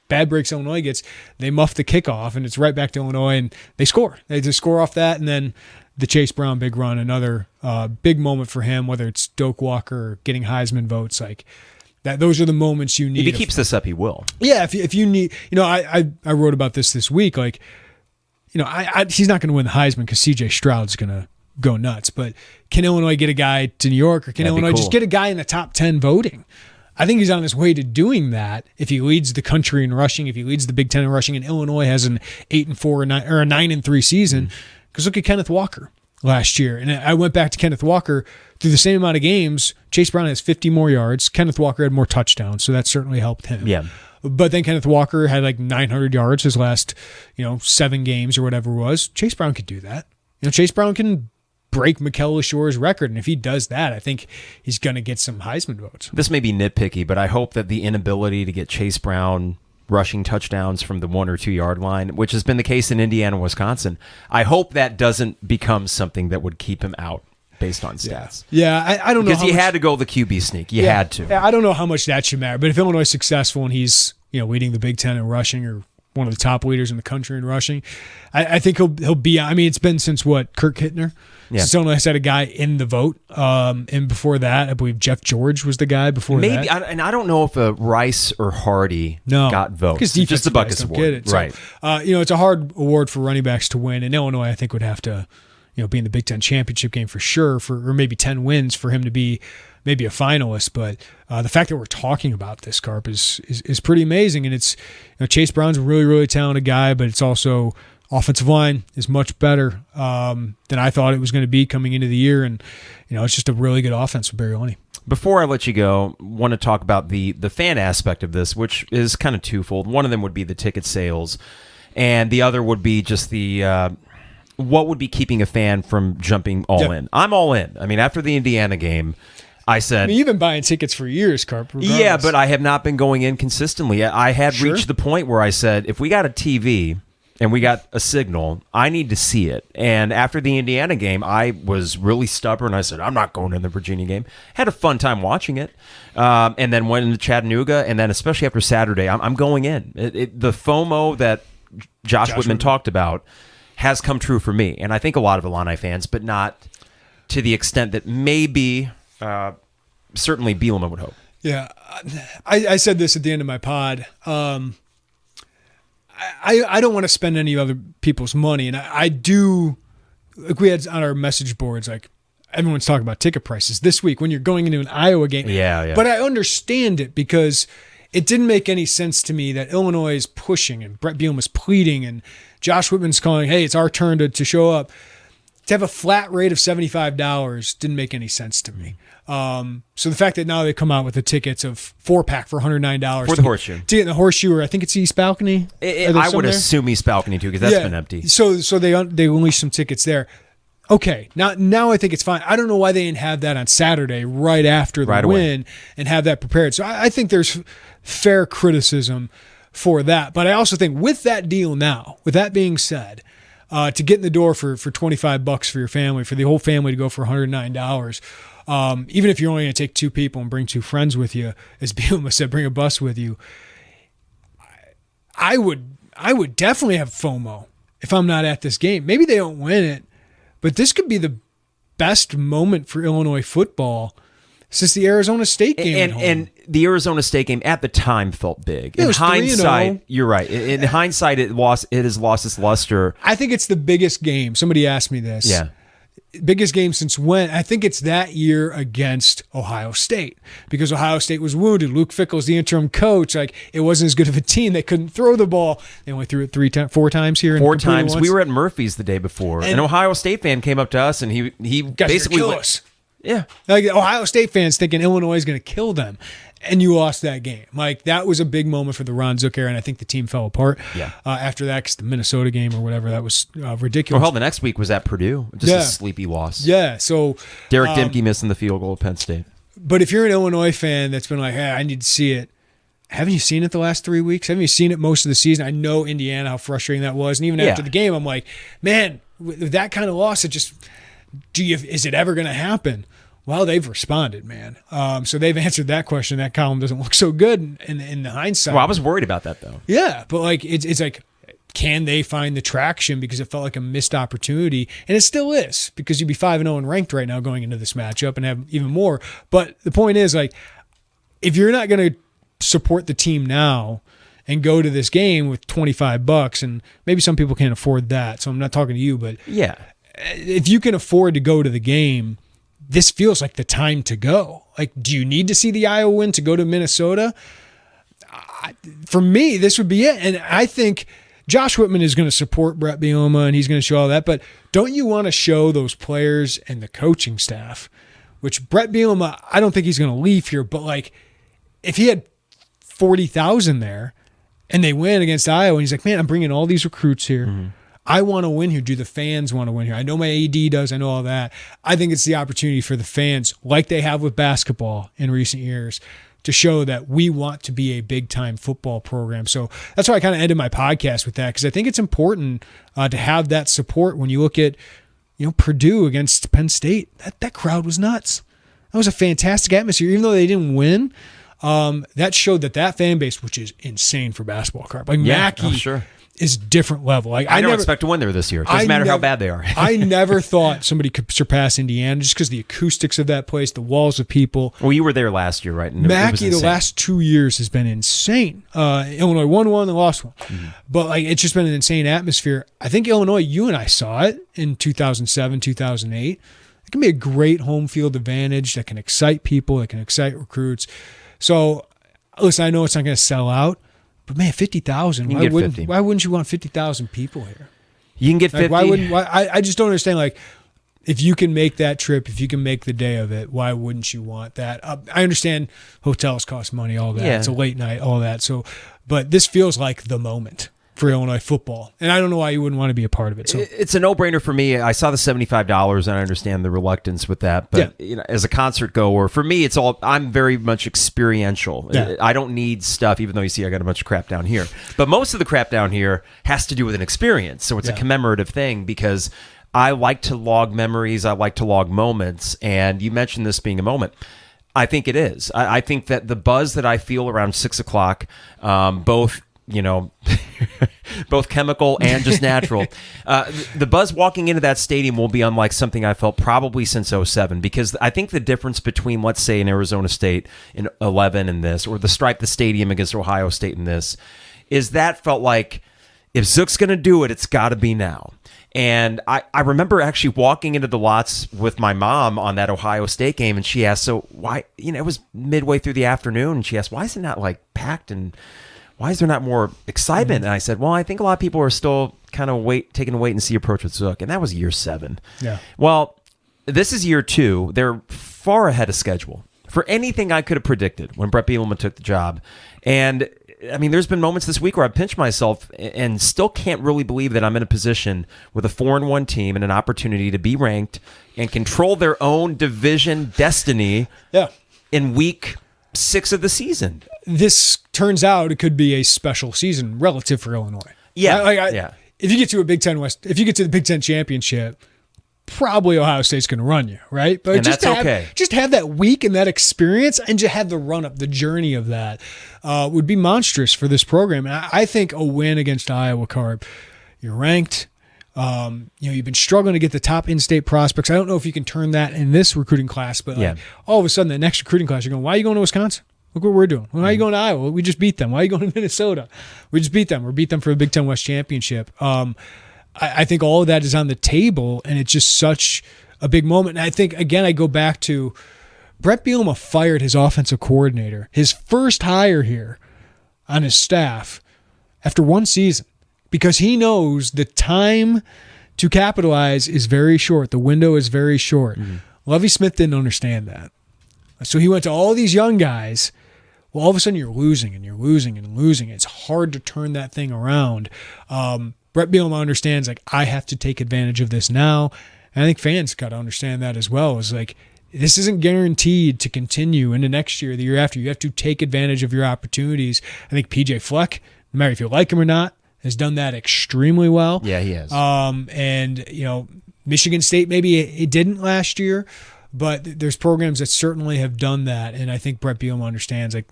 bad breaks Illinois gets, they muff the kickoff, and it's right back to Illinois, and they score. They just score off that, and then the Chase Brown big run, another big moment for him, whether it's Doak Walker or getting Heisman votes, like that. Those are the moments you need. If he keeps this up, he will. Yeah, if you need, I wrote about this week, like, he's not going to win the Heisman because C.J. Stroud's going to go nuts, but can Illinois get a guy to New York, or can Illinois just get a guy in the top 10 voting? I think he's on his way to doing that if he leads the country in rushing, if he leads the Big Ten in rushing, and Illinois has an 8-4 or a 9-3 season. Because look at Kenneth Walker last year. And I went back to Kenneth Walker through the same amount of games. Chase Brown has 50 more yards. Kenneth Walker had more touchdowns, so that certainly helped him. Yeah. But then Kenneth Walker had like 900 yards his last, 7 games or whatever it was. Chase Brown could do that. Chase Brown can break Mikel Leshore's record, and if he does that, I think he's going to get some Heisman votes. This may be nitpicky, but I hope that the inability to get Chase Brown rushing touchdowns from the 1 or 2 yard line, which has been the case in Indiana, Wisconsin, I hope that doesn't become something that would keep him out based on stats. Yeah, I don't know. Because you had to go the QB sneak. You had to. I don't know how much that should matter, but if Illinois is successful and he's leading the Big Ten in rushing, or one of the top leaders in the country in rushing, I think he'll be. I mean, it's been since what, Kirk Hittner? Yeah. So Illinois had a guy in the vote, and before that, I believe Jeff George was the guy before that. Maybe, and I don't know if Rice or Hardy got votes. Because just the Buckets Award, get it. right? So, it's a hard award for running backs to win, and Illinois, I think, would have to, be in the Big Ten championship game for sure, or maybe 10 wins for him to be maybe a finalist. But the fact that we're talking about this, Carp, is pretty amazing, and it's Chase Brown's a really, really talented guy, but it's also offensive line is much better than I thought it was going to be coming into the year, and it's just a really good offense with Barry Illini. Before I let you go, I want to talk about the fan aspect of this, which is kind of twofold. One of them would be the ticket sales, and the other would be just the what would be keeping a fan from jumping all in. I'm all in. I mean, after the Indiana game, I said... you've been buying tickets for years, Carp. Yeah, but I have not been going in consistently. I had reached the point where I said, if we got a TV and we got a signal, I need to see it. And after the Indiana game, I was really stubborn. I said, I'm not going in the Virginia game. Had a fun time watching it. And then went into Chattanooga, and then especially after Saturday, I'm going in. The FOMO that Josh Whitman talked about has come true for me. And I think a lot of Illini fans, but not to the extent that maybe certainly Bielema would hope. Yeah. I said this at the end of my pod. I don't want to spend any other people's money, and I do. Like, we had on our message boards, like, everyone's talking about ticket prices this week when you're going into an Iowa game. Yeah. But I understand it, because it didn't make any sense to me that Illinois is pushing and Brett Bielema's pleading and Josh Whitman's calling, hey, it's our turn to show up. To have a flat rate of $75 didn't make any sense to me. So the fact that now they come out with the tickets of 4-pack for $109 for the horseshoe, to get in the horseshoe, or I think it's East Balcony. I would assume East Balcony too, because that's been empty. So they unleashed some tickets there. Okay, now I think it's fine. I don't know why they didn't have that on Saturday right after the win and have that prepared. So I think there's fair criticism for that. But I also think with that deal now, with that being said, to get in the door for $25 for your family, for the whole family to go for $109, even if you're only going to take 2 people and bring 2 friends with you, as Bielema said, bring a bus with you, I would definitely have FOMO if I'm not at this game. Maybe they don't win it, but this could be the best moment for Illinois football since the Arizona State game. And the Arizona State game at the time felt big. In hindsight, you're right. In hindsight, it has lost its luster. I think it's the biggest game. Somebody asked me this. Yeah. Biggest game since when? I think it's that year against Ohio State, because Ohio State was wounded. Luke Fickell's the interim coach. Like, it wasn't as good of a team. They couldn't throw the ball. They only threw it 4 times here. 4 times. We were at Murphy's the day before. An Ohio State fan came up to us, and he basically kill us. Yeah. Like, Ohio State fans thinking Illinois is going to kill them, and you lost that game. Like, that was a big moment for the Ron Zook era, and I think the team fell apart after that, because the Minnesota game or whatever, that was ridiculous. Well, the next week was at Purdue. Just a sleepy loss. Yeah, so Derek Dimke missing the field goal at Penn State. But if you're an Illinois fan that's been like, hey, I need to see it, haven't you seen it the last 3 weeks? Haven't you seen it most of the season? I know Indiana, how frustrating that was. And even after the game, I'm like, man, with that kind of loss, is it ever going to happen? Well, they've responded, man. So they've answered that question. That column doesn't look so good in the hindsight. Well, I was worried about that, though. Yeah, but like it's like, can they find the traction? Because it felt like a missed opportunity, and it still is, because you'd be 5-0 and ranked right now going into this matchup and have even more. But the point is, like, if you're not going to support the team now and go to this game with $25, and maybe some people can't afford that, so I'm not talking to you, but yeah, if you can afford to go to the game, this feels like the time to go. Like, do you need to see the Iowa win to go to Minnesota? For me, this would be it. And I think Josh Whitman is going to support Brett Bielema, and he's going to show all that. But don't you want to show those players and the coaching staff, which Brett Bielema, I don't think he's going to leave here, but like, if he had 40,000 there and they win against Iowa, and he's like, man, I'm bringing all these recruits here. Mm-hmm. I want to win here. Do the fans want to win here? I know my AD does. I know all that. I think it's the opportunity for the fans, like they have with basketball in recent years, to show that we want to be a big-time football program. So that's why I kind of ended my podcast with that, because I think it's important to have that support when you look at, Purdue against Penn State. That crowd was nuts. That was a fantastic atmosphere. Even though they didn't win, that showed that fan base, which is insane for basketball, like Mackey. Sure. Is different level. Like I don't expect to win there this year. It doesn't matter how bad they are. I never thought somebody could surpass Indiana just because the acoustics of that place, the walls of people. Well, you were there last year, right? And Mackey, the last 2 years has been insane. Illinois won one and lost one. Mm-hmm. But like, it's just been an insane atmosphere. I think Illinois, you and I saw it in 2007, 2008. It can be a great home field advantage that can excite people, that can excite recruits. So, listen, I know it's not going to sell out. But man, 50,000. Why wouldn't you want 50,000 people here? You can get 50. I just don't understand. Like, if you can make that trip, if you can make the day of it, why wouldn't you want that? I understand hotels cost money, all that. Yeah. It's a late night, all that. So, but this feels like the moment for Illinois football, and I don't know why you wouldn't want to be a part of it. So it's a no-brainer for me. I saw the $75, and I understand the reluctance with that. But as a concert goer, for me, I'm very much experiential. Yeah. I don't need stuff, even though you see I got a bunch of crap down here. But most of the crap down here has to do with an experience. So it's a commemorative thing, because I like to log memories. I like to log moments. And you mentioned this being a moment. I think it is. I think that the buzz that I feel around 6 o'clock, both chemical and just natural. The buzz walking into that stadium will be unlike something I felt probably since 2007, because I think the difference between, let's say, an Arizona State in 2011 and this, or the Stripe the Stadium against Ohio State in this, is that felt like, if Zook's going to do it, it's got to be now. And I remember actually walking into the lots with my mom on that Ohio State game, and she asked, so why, it was midway through the afternoon, and she asked, why is it not like packed, and why is there not more excitement? And I said, well, I think a lot of people are still kind of taking a wait and see approach with Zook. And that was year 7. Yeah. Well, this is year 2. They're far ahead of schedule for anything I could have predicted when Brett Bielema took the job. And I mean, there's been moments this week where I pinched myself and still can't really believe that I'm in a position with a 4-1 team and an opportunity to be ranked and control their own division destiny in week 6 of the season. This turns out it could be a special season relative for Illinois. Yeah. If you get to a Big Ten West, if you get to the Big Ten championship, probably Ohio State's going to run you, right? But and that's okay. Just have that week and that experience, and just have the run up, the journey of that would be monstrous for this program. And I think a win against Iowa, Carp, you're ranked. You've been struggling to get the top in-state prospects. I don't know if you can turn that in this recruiting class, but all of a sudden, the next recruiting class, you're going, why are you going to Wisconsin? Look what we're doing. Why are you going to Iowa? We just beat them. Why are you going to Minnesota? We just beat them. We beat them for the Big Ten West Championship. I think all of that is on the table, and it's just such a big moment. And I think, again, I go back to Brett Bielema fired his offensive coordinator, his first hire here on his staff, after 1 season, because he knows the time to capitalize is very short. The window is very short. Mm-hmm. Lovie Smith didn't understand that. So he went to all these young guys. Well, all of a sudden you're losing and you're losing and losing. It's hard to turn that thing around. Brett Bielema understands, like, I have to take advantage of this now. And I think fans got to understand that as well. It's like, this isn't guaranteed to continue into next year, the year after. You have to take advantage of your opportunities. I think PJ Fleck, no matter if you like him or not, has done that extremely well. Yeah, he has. And, Michigan State, maybe it didn't last year. But there's programs that certainly have done that, and I think Brett Bielema understands, like,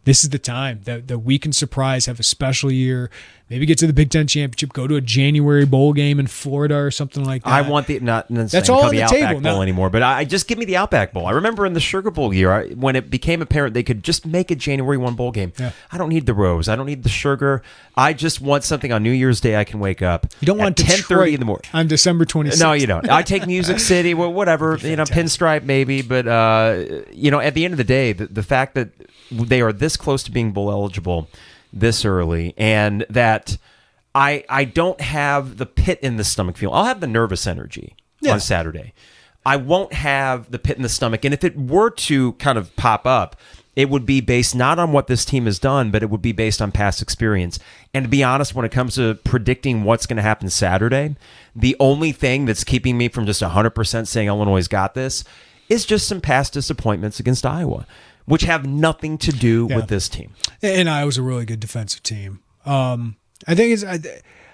this is the time that we can surprise, have a special year, maybe get to the Big Ten championship, go to a January bowl game in Florida or something like that. I want not that's all on the Outback table Bowl anymore, but I just give me the Outback Bowl. I remember in the Sugar Bowl year when it became apparent they could just make a January 1 bowl game. Yeah. I don't need the rose. I don't need the sugar. I just want something on New Year's Day I can wake up. You don't want 10:30 in the morning on December 26th. No, you don't. I take Music City, well, whatever, Pinstripe maybe, but at the end of the day, the fact that they are this close to being bowl eligible this early, and that I don't have the pit in the stomach feel. I'll have the nervous energy on Saturday. I won't have the pit in the stomach, and if it were to kind of pop up, it would be based not on what this team has done, but it would be based on past experience. And to be honest, when it comes to predicting what's going to happen Saturday, the only thing that's keeping me from just 100% saying Illinois got this is just some past disappointments against Iowa, which have nothing to do with this team. And Iowa's a really good defensive team. I think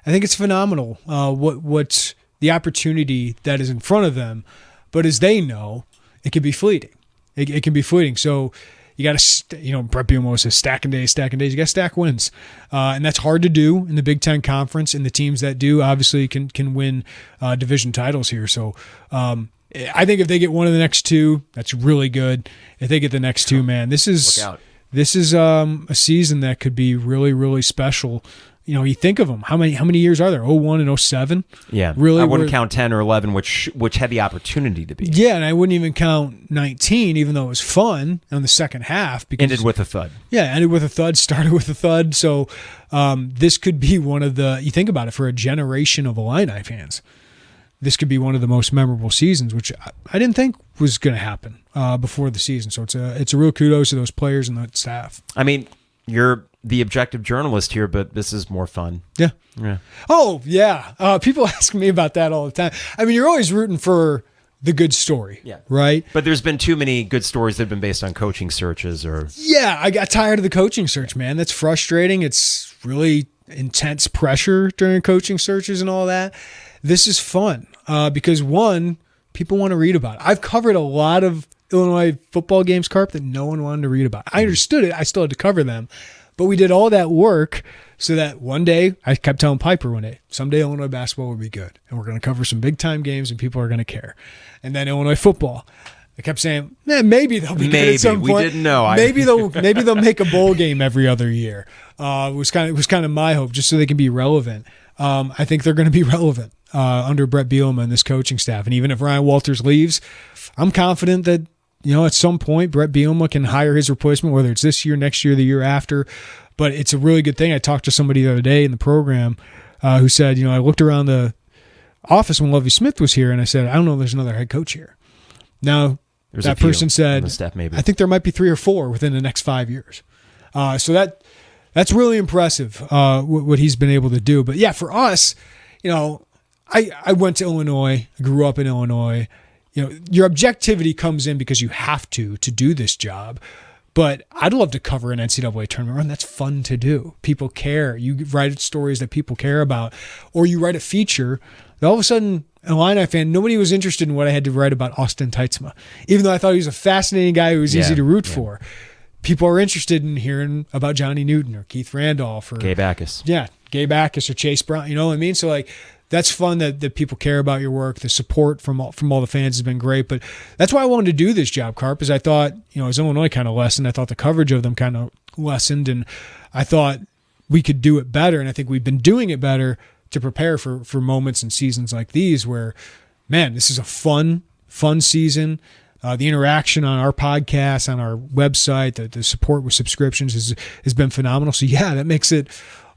it's phenomenal what's the opportunity that is in front of them. But as they know, it can be fleeting. It can be fleeting. So you got to, Brett Bielema says stacking days. You got to stack wins. And that's hard to do in the Big Ten Conference. And the teams that do obviously can win division titles here. So I think if they get one of the next two, that's really good. If they get the next two, man, this is a season that could be really, really special. You think of them. How many years are there? 01 and 07? Yeah. Really, I wouldn't count 10 or 11, which had the opportunity to be. Yeah, and I wouldn't even count 19, even though it was fun on the second half. Because, ended with a thud. Yeah, ended with a thud, started with a thud. So this could be one of the, you think about it, for a generation of Illini fans, this could be one of the most memorable seasons, which I didn't think was going to happen before the season. So it's a real kudos to those players and the staff. I mean, you're the objective journalist here, but this is more fun. Yeah. Yeah. Oh, yeah. People ask me about that all the time. I mean, you're always rooting for the good story, right? But there's been too many good stories that have been based on coaching searches or... Yeah, I got tired of the coaching search, man. That's frustrating. It's really intense pressure during coaching searches and all that. This is fun because, one, people want to read about it. I've covered a lot of Illinois football games, Carp, that no one wanted to read about. I understood it. I still had to cover them. But we did all that work so that one day, I kept telling Piper one day, someday Illinois basketball will be good. And we're going to cover some big-time games and people are going to care. And then Illinois football. I kept saying, maybe they'll be good at some point. We didn't know. Maybe they'll make a bowl game every other year. It was kind of my hope, just so they can be relevant. I think they're going to be relevant under Brett Bielema and this coaching staff. And even if Ryan Walters leaves, I'm confident that at some point Brett Bielema can hire his replacement, whether it's this year, next year, the year after. But it's a really good thing. I talked to somebody the other day in the program who said, I looked around the office when Lovie Smith was here, and I said, I don't know if there's another head coach here. Now, that person said, staff, maybe. I think there might be 3 or 4 within the next 5 years. So that's really impressive what he's been able to do. But yeah, for us, I went to Illinois, I grew up in Illinois. Your objectivity comes in because you have to do this job. But I'd love to cover an NCAA tournament run. That's fun to do. People care. You write stories that people care about. Or you write a feature that all of a sudden, an Illini fan, nobody was interested in what I had to write about Austin Teitzma. Even though I thought he was a fascinating guy who was easy to root for. People are interested in hearing about Johnny Newton or Keith Randolph or Gabe Backus. Yeah, Gabe Backus or Chase Brown. You know what I mean? So that's fun that people care about your work. The support from all the fans has been great. But that's why I wanted to do this job, Carp, is I thought, as Illinois kind of lessened, I thought the coverage of them kind of lessened, and I thought we could do it better, and I think we've been doing it better to prepare for moments and seasons like these where, man, this is a fun season. The interaction on our podcast, on our website, the support with subscriptions has been phenomenal. So, yeah, that makes it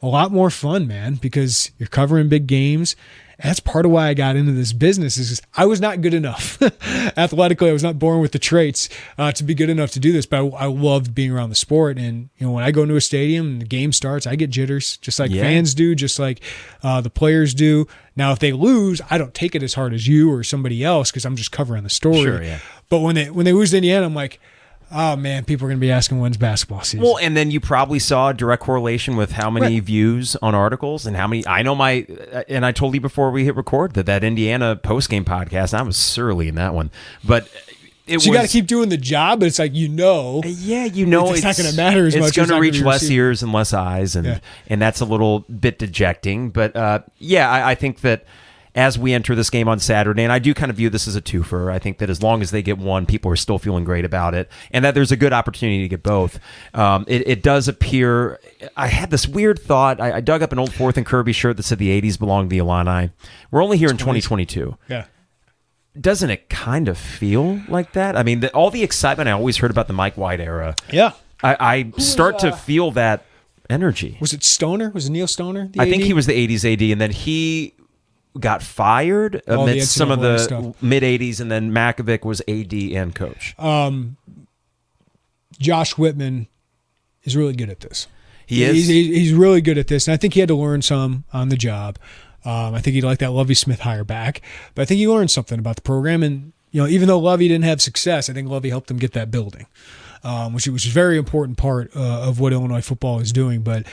a lot more fun, man, because you're covering big games. And that's part of why I got into this business is I was not good enough. Athletically, I was not born with the traits to be good enough to do this, but I loved being around the sport. And, when I go into a stadium and the game starts, I get jitters, just like fans do, just like the players do. Now, if they lose, I don't take it as hard as you or somebody else because I'm just covering the story. Sure, yeah. But when they lose to Indiana, I'm like, oh, man, people are going to be asking when's basketball season. Well, and then you probably saw a direct correlation with how many views on articles and how many. I know and I told you before we hit record that Indiana postgame podcast, I was surly in that one. But you got to keep doing the job, but it's like it's not going to matter as much. It's going to reach less ears and less eyes, and that's a little bit dejecting. But I think that as we enter this game on Saturday, and I do kind of view this as a twofer, I think that as long as they get one, people are still feeling great about it, and that there's a good opportunity to get both. It does appear, I had this weird thought, I dug up an old Fourth and Kirby shirt that said the 80s belonged to the Illini. We're only here in 2022. Yeah. Doesn't it kind of feel like that? I mean, all the excitement I always heard about the Mike White era. Yeah. I start to feel that energy. Was it Stoner? Was it Neil Stoner? I think he was the 80s AD, and then he got fired amidst some of the mid-80s, and then Makovic was AD and coach. Josh Whitman is really good at this. He is? He's really good at this, and I think he had to learn some on the job. I think he'd like that Lovie Smith hire back, but I think he learned something about the program. And even though Lovie didn't have success, I think Lovie helped him get that building, which was a very important part of what Illinois football is doing. But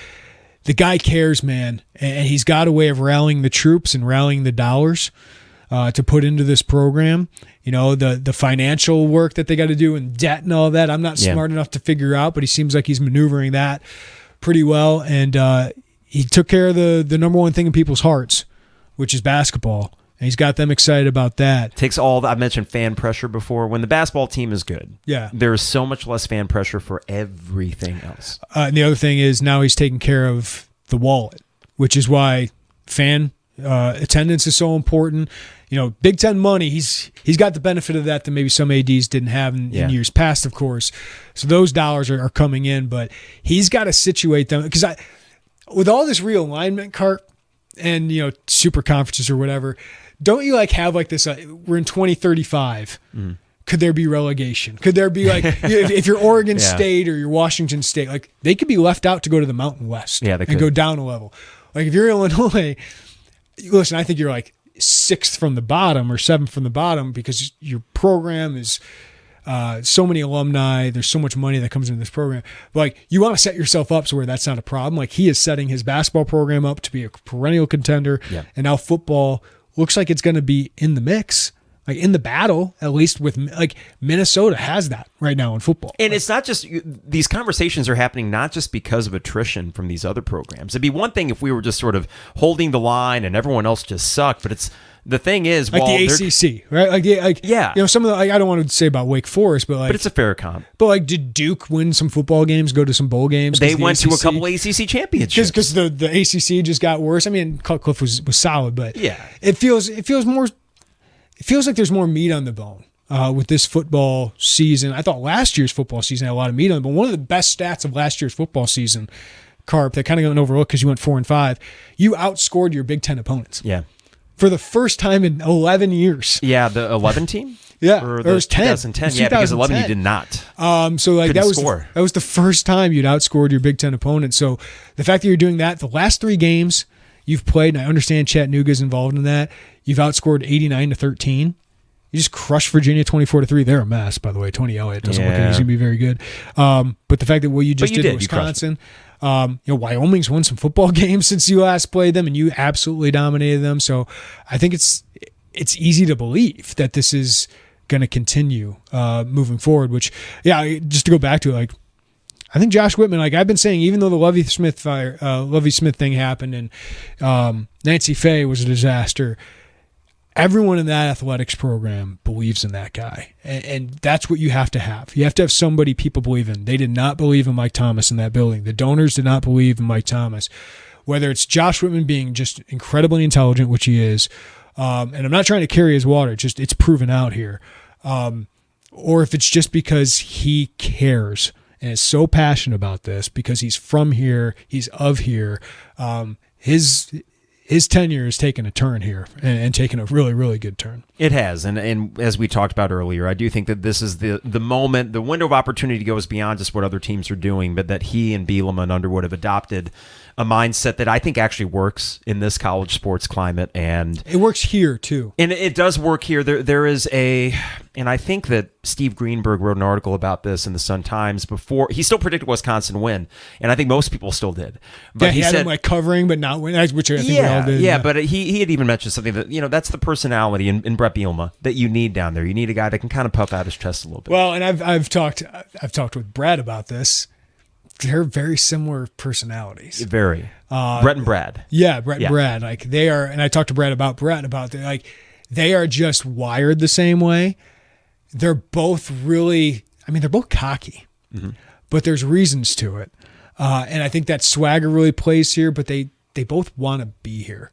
the guy cares, man, and he's got a way of rallying the troops and rallying the dollars to put into this program. The financial work that they got to do and debt and all that. I'm not smart enough to figure out, but he seems like he's maneuvering that pretty well, and he took care of the number one thing in people's hearts, which is basketball. And he's got them excited about that. Takes all I mentioned fan pressure before. When the basketball team is good, there is so much less fan pressure for everything else. And the other thing is now he's taking care of the wallet, which is why fan attendance is so important. Big Ten money, he's got the benefit of that maybe some ADs didn't have in years past, of course. So those dollars are coming in, but he's got to situate them. Because with all this realignment, Carp, and super conferences or whatever, don't you have this? We're in 2035. Could there be relegation? Could there be if you're Oregon State or you're Washington State, they could be left out to go to the Mountain West and go down a level. If you're Illinois, listen, I think you're sixth from the bottom or seventh from the bottom because your program is. So many alumni, there's so much money that comes into this program. But you want to set yourself up so where that's not a problem. He is setting his basketball program up to be a perennial contender. Yeah. And now football looks like it's going to be in the mix, in the battle, at least with Minnesota has that right now in football. And it's not just these conversations are happening not just because of attrition from these other programs. It'd be one thing if we were just sort of holding the line and everyone else just sucked, but it's the thing is, the ACC, right? Some of the I don't want to say about Wake Forest, but it's a fair comp. But did Duke win some football games? Go to some bowl games? They went to a couple ACC championships because the ACC just got worse. I mean, Cutcliffe was solid, but it feels more. It feels like there's more meat on the bone with this football season. I thought last year's football season had a lot of meat on it, but one of the best stats of last year's football season, Carp, that kind of got overlooked because you went 4-5. You outscored your Big Ten opponents. Yeah. For the first time in 11 years. Yeah, the 11 team? Yeah, or it was 10. 2010. Yeah, because 11 you did not. So that was the first time you'd outscored your Big Ten opponent. So the fact that you're doing that, the last 3 games you've played, and I understand Chattanooga's involved in that, you've outscored 89-13. You just crushed Virginia 24-3. They're a mess, by the way. Tony Elliott doesn't look like he's going to be very good. But the fact that what you just did in Wisconsin, Wyoming's won some football games since you last played them, and you absolutely dominated them. So I think it's easy to believe that this is going to continue moving forward. Which, just to go back to I think Josh Whitman, I've been saying, even though the Lovie Smith thing happened and Nancy Faye was a disaster, everyone in that athletics program believes in that guy. And that's what you have to have. You have to have somebody people believe in. They did not believe in Mike Thomas in that building. The donors did not believe in Mike Thomas. Whether it's Josh Whitman being just incredibly intelligent, which he is, and I'm not trying to carry his water, it's proven out here, or if it's just because he cares and is so passionate about this because he's from here, he's of here. His tenure has taken a turn here and taken a really, really good turn. It has. And as we talked about earlier, I do think that this is the moment, the window of opportunity goes beyond just what other teams are doing, but that he and Bielema and Underwood have adopted a mindset that I think actually works in this college sports climate. And it works here too. And it does work here. There is And I think that Steve Greenberg wrote an article about this in the Sun-Times before. He still predicted Wisconsin win, and I think most people still did. But he had him like covering but not winning, which I think we all did. Yeah, but he had even mentioned something that, that's the personality in Brett Bielema that you need down there. You need a guy that can kind of puff out his chest a little bit. Well, and I've talked with Brad about this. They're very similar personalities. Very. Brett and Brad. Yeah, Brett and Brad. Like they are, and I talked to Brad about they are just wired the same way. They're both really, they're both cocky, but there's reasons to it. And I think that swagger really plays here, but they both want to be here.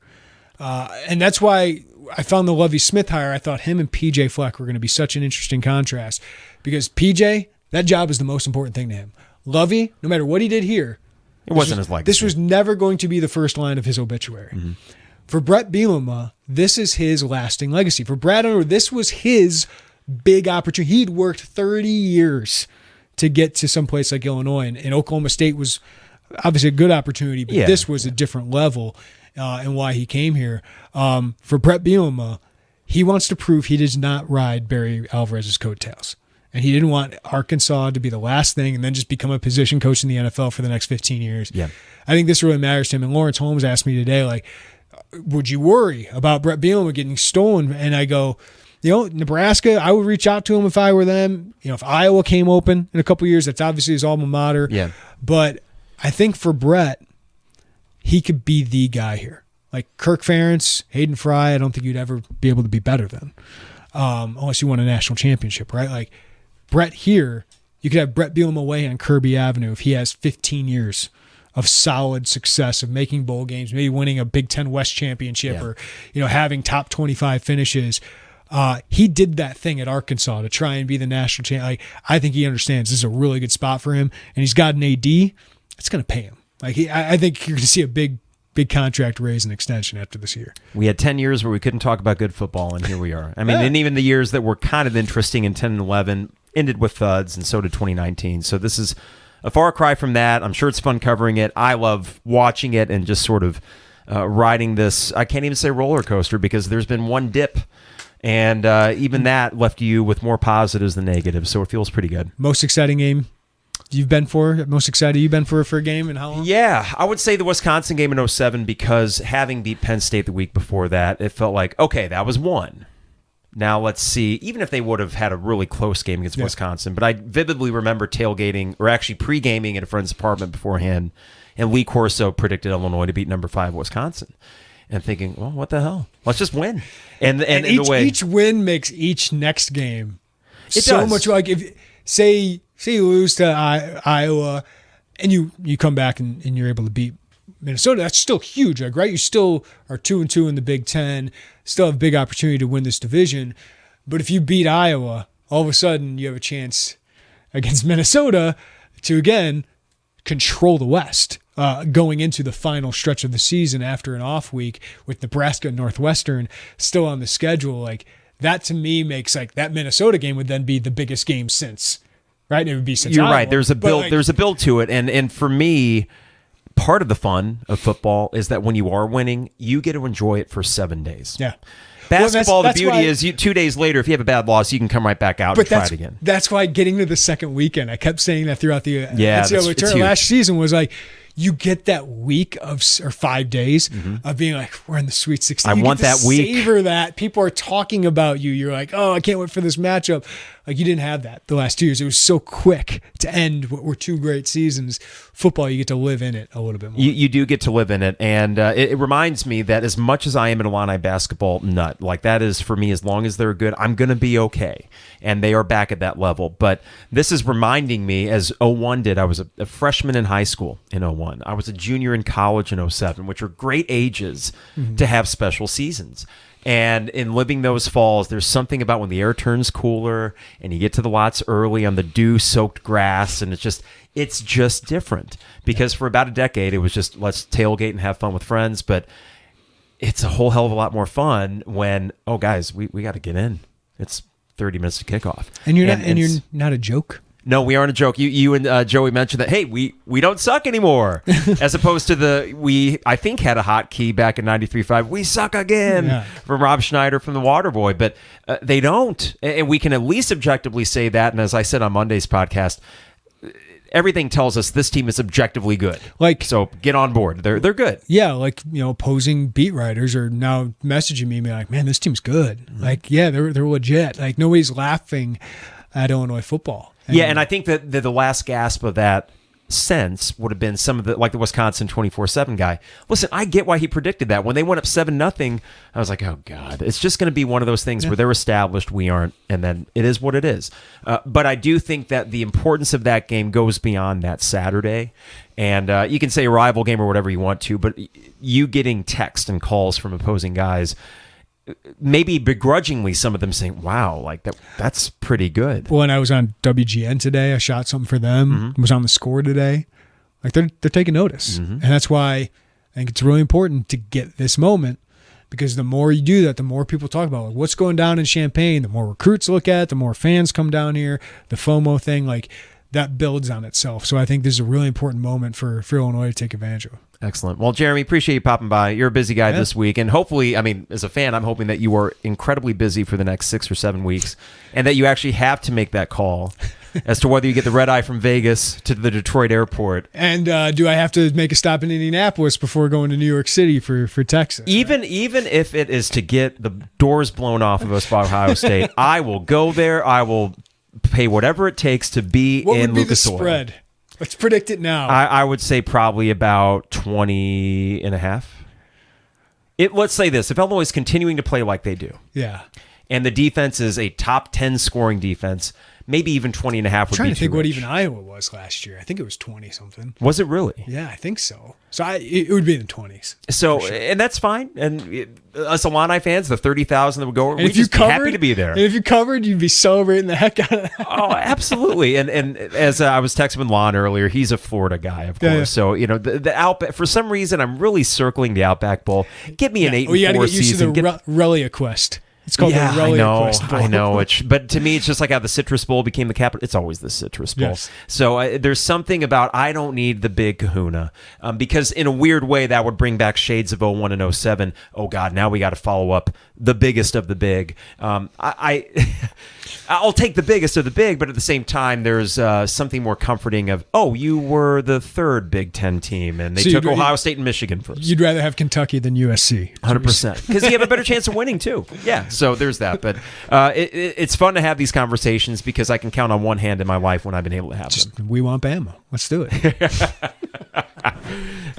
And that's why I found the Lovie Smith hire. I thought him and PJ Fleck were going to be such an interesting contrast because PJ, that job is the most important thing to him. Lovie, no matter what he did here, it wasn't his legacy. This was never going to be the first line of his obituary. For Brett Bielema, this is his lasting legacy. For Brad Underwood, this was his big opportunity. He'd worked 30 years to get to some place like Illinois, and Oklahoma State was obviously a good opportunity, but this was a different level and why he came here. For Brett Bielema, he wants to prove he does not ride Barry Alvarez's coattails. And he didn't want Arkansas to be the last thing and then just become a position coach in the NFL for the next 15 years. Yeah. I think this really matters to him. And Lawrence Holmes asked me today, like, would you worry about Brett Bielema getting stolen? And I go, Nebraska, I would reach out to him if I were them. If Iowa came open in a couple of years, that's obviously his alma mater. Yeah. But I think for Brett, he could be the guy here. Like Kirk Ferentz, Hayden Fry, I don't think you'd ever be able to be better than, unless you won a national championship, right? Like Brett here, you could have Brett Bielema away on Kirby Avenue if he has 15 years of solid success, of making bowl games, maybe winning a Big Ten West championship or, having top 25 finishes. He did that thing at Arkansas to try and be the national champ. Like, I think he understands this is a really good spot for him, and he's got an AD. It's going to pay him. Like I think you're going to see a big contract raise and extension after this year. We had 10 years where we couldn't talk about good football, and here we are. And even the years that were kind of interesting in 10 and 11 ended with thuds, and so did 2019. So this is a far cry from that. I'm sure it's fun covering it. I love watching it and just sort of riding this, I can't even say roller coaster because there's been one dip, and even that left you with more positives than negatives, so it feels pretty good. Most exciting game you've been for? Most excited you've been for a game, and how long? Yeah, I would say the Wisconsin game in 2007 because having beat Penn State the week before that, it felt like, okay, that was one. Now let's see, even if they would have had a really close game against Wisconsin, but I vividly remember tailgating, or actually pre-gaming at a friend's apartment beforehand, and Lee Corso predicted Illinois to beat number 5 Wisconsin. And thinking, well, what the hell? Let's just win. And each win makes each next game it so does. much. Like if say you lose to Iowa, and you come back and you're able to beat Minnesota, that's still huge, like, right? You still are 2-2 in the Big Ten, still have a big opportunity to win this division. But if you beat Iowa, all of a sudden you have a chance against Minnesota to again control the West. Going into the final stretch of the season after an off week with Nebraska and Northwestern still on the schedule, like that to me makes like that Minnesota game would then be the biggest game since, right? It would be since You're Iowa. right. There's a build. There's a build to it, and for me, part of the fun of football is that when you are winning, you get to enjoy it for 7 days. Yeah. Basketball, the beauty is 2 days later, if you have a bad loss, you can come right back out and try it again. That's why getting to the second weekend, I kept saying that throughout the NCAA tournament last season was like, you get that week or 5 days of being like, we're in the Sweet 16. I want that week. Savor that. People are talking about you. You're like, oh, I can't wait for this matchup. Like you didn't have that the last 2 years. It was so quick to end what were 2 great seasons. Football, you get to live in it a little bit more. You do get to live in it. And it reminds me that as much as I am an Illini basketball nut, like that is for me, as long as they're good, I'm going to be okay. And they are back at that level. But this is reminding me, as 01 did, I was a freshman in high school in 01. I was a junior in college in 07, which are great ages to have special seasons. And in living those falls, there's something about when the air turns cooler and you get to the lots early on the dew-soaked grass, and it's just different. Because for about a decade, it was just let's tailgate and have fun with friends. But it's a whole hell of a lot more fun when, oh, guys, we got to get in. It's 30 minutes to kickoff. And you're not a joke. No, we aren't a joke. You and Joey mentioned that, hey, we don't suck anymore. As opposed to I think had a hotkey back in 93.5, we suck again, from Rob Schneider from The Waterboy. But they don't. And we can at least objectively say that. And as I said on Monday's podcast, everything tells us this team is objectively good. So get on board. They're good. Yeah, opposing beat writers are now messaging me like, man, this team's good. Mm-hmm. They're legit. Nobody's laughing at Illinois football. And I think that the last gasp of that sense would have been some of the Wisconsin 24/7 guy. Listen, I get why he predicted that. When they went up 7-0, I was like, oh God, it's just going to be one of those things where they're established, we aren't, and then it is what it is. But I do think that the importance of that game goes beyond that Saturday. And you can say a rival game or whatever you want to, but you getting text and calls from opposing guys, maybe begrudgingly, some of them saying, wow, that's pretty good. When I was on WGN today, I shot something for them, was on the score today. They're taking notice. And that's why I think it's really important to get this moment, because the more you do that, the more people talk about what's going down in Champaign, the more recruits look at it, the more fans come down here, the FOMO thing, that builds on itself. So I think this is a really important moment for Illinois to take advantage of. Excellent. Well, Jeremy, appreciate you popping by. You're a busy guy this week, and hopefully, as a fan, I'm hoping that you are incredibly busy for the next 6 or 7 weeks, and that you actually have to make that call as to whether you get the red eye from Vegas to the Detroit airport. And do I have to make a stop in Indianapolis before going to New York City for Texas? Even if it is to get the doors blown off of us by Ohio State, I will go there. I will pay whatever it takes to be what in would be Lucas the Oil. spread? Let's predict it now. I would say probably about 20.5. Let's say this. If Illinois is continuing to play like they do, and the defense is a top 10 scoring defense, maybe even 20.5 would be too I'm trying to think what rich. even Iowa was last year. I think it was 20-something. Was it really? Yeah, I think so. So it would be in the 20s. So, and that's fine. And us Illini fans, the 30,000 that would go, we're just happy to be there. And if you covered, you'd be celebrating the heck out of that. Oh, absolutely. And as I was texting with Lon earlier, he's a Florida guy, of course. Yeah. So, the Outback, for some reason, I'm really circling the Outback Bowl. Get me an 8-4 season. You got to get used to the Relia Quest. It's called the Relia Quest Bowl. I know. But to me, it's just like how the Citrus Bowl became the capital. It's always the Citrus Bowl. Yes. So there's something about I don't need the big kahuna, because in a weird way, that would bring back shades of 01 and 07. Oh, God, now we got to follow up the biggest of the big. I'll take the biggest of the big, but at the same time, there's something more comforting of, you were the third Big Ten team, and they took Ohio State and Michigan first. You'd rather have Kentucky than USC. 100%. Because you have a better chance of winning, too. Yeah, so there's that. But it's fun to have these conversations because I can count on one hand in my life when I've been able to have them. We want Bama. Let's do it.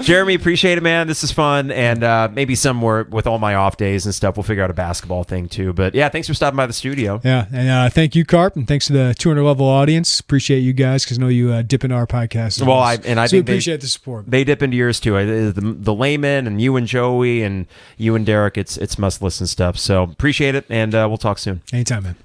Jeremy, appreciate it, man. This is fun. And maybe somewhere with all my off days and stuff, we'll figure out a basketball thing, too. But, yeah, thanks for stopping by the studio. Yeah, and thank you, Carp, and thanks to the 200-level audience. Appreciate you guys because I know you dip into our podcast. Well, I think appreciate the support. They dip into yours, too. The layman and you and Joey and you and Derek, it's must-listen stuff. So appreciate it, and we'll talk soon. Anytime, man.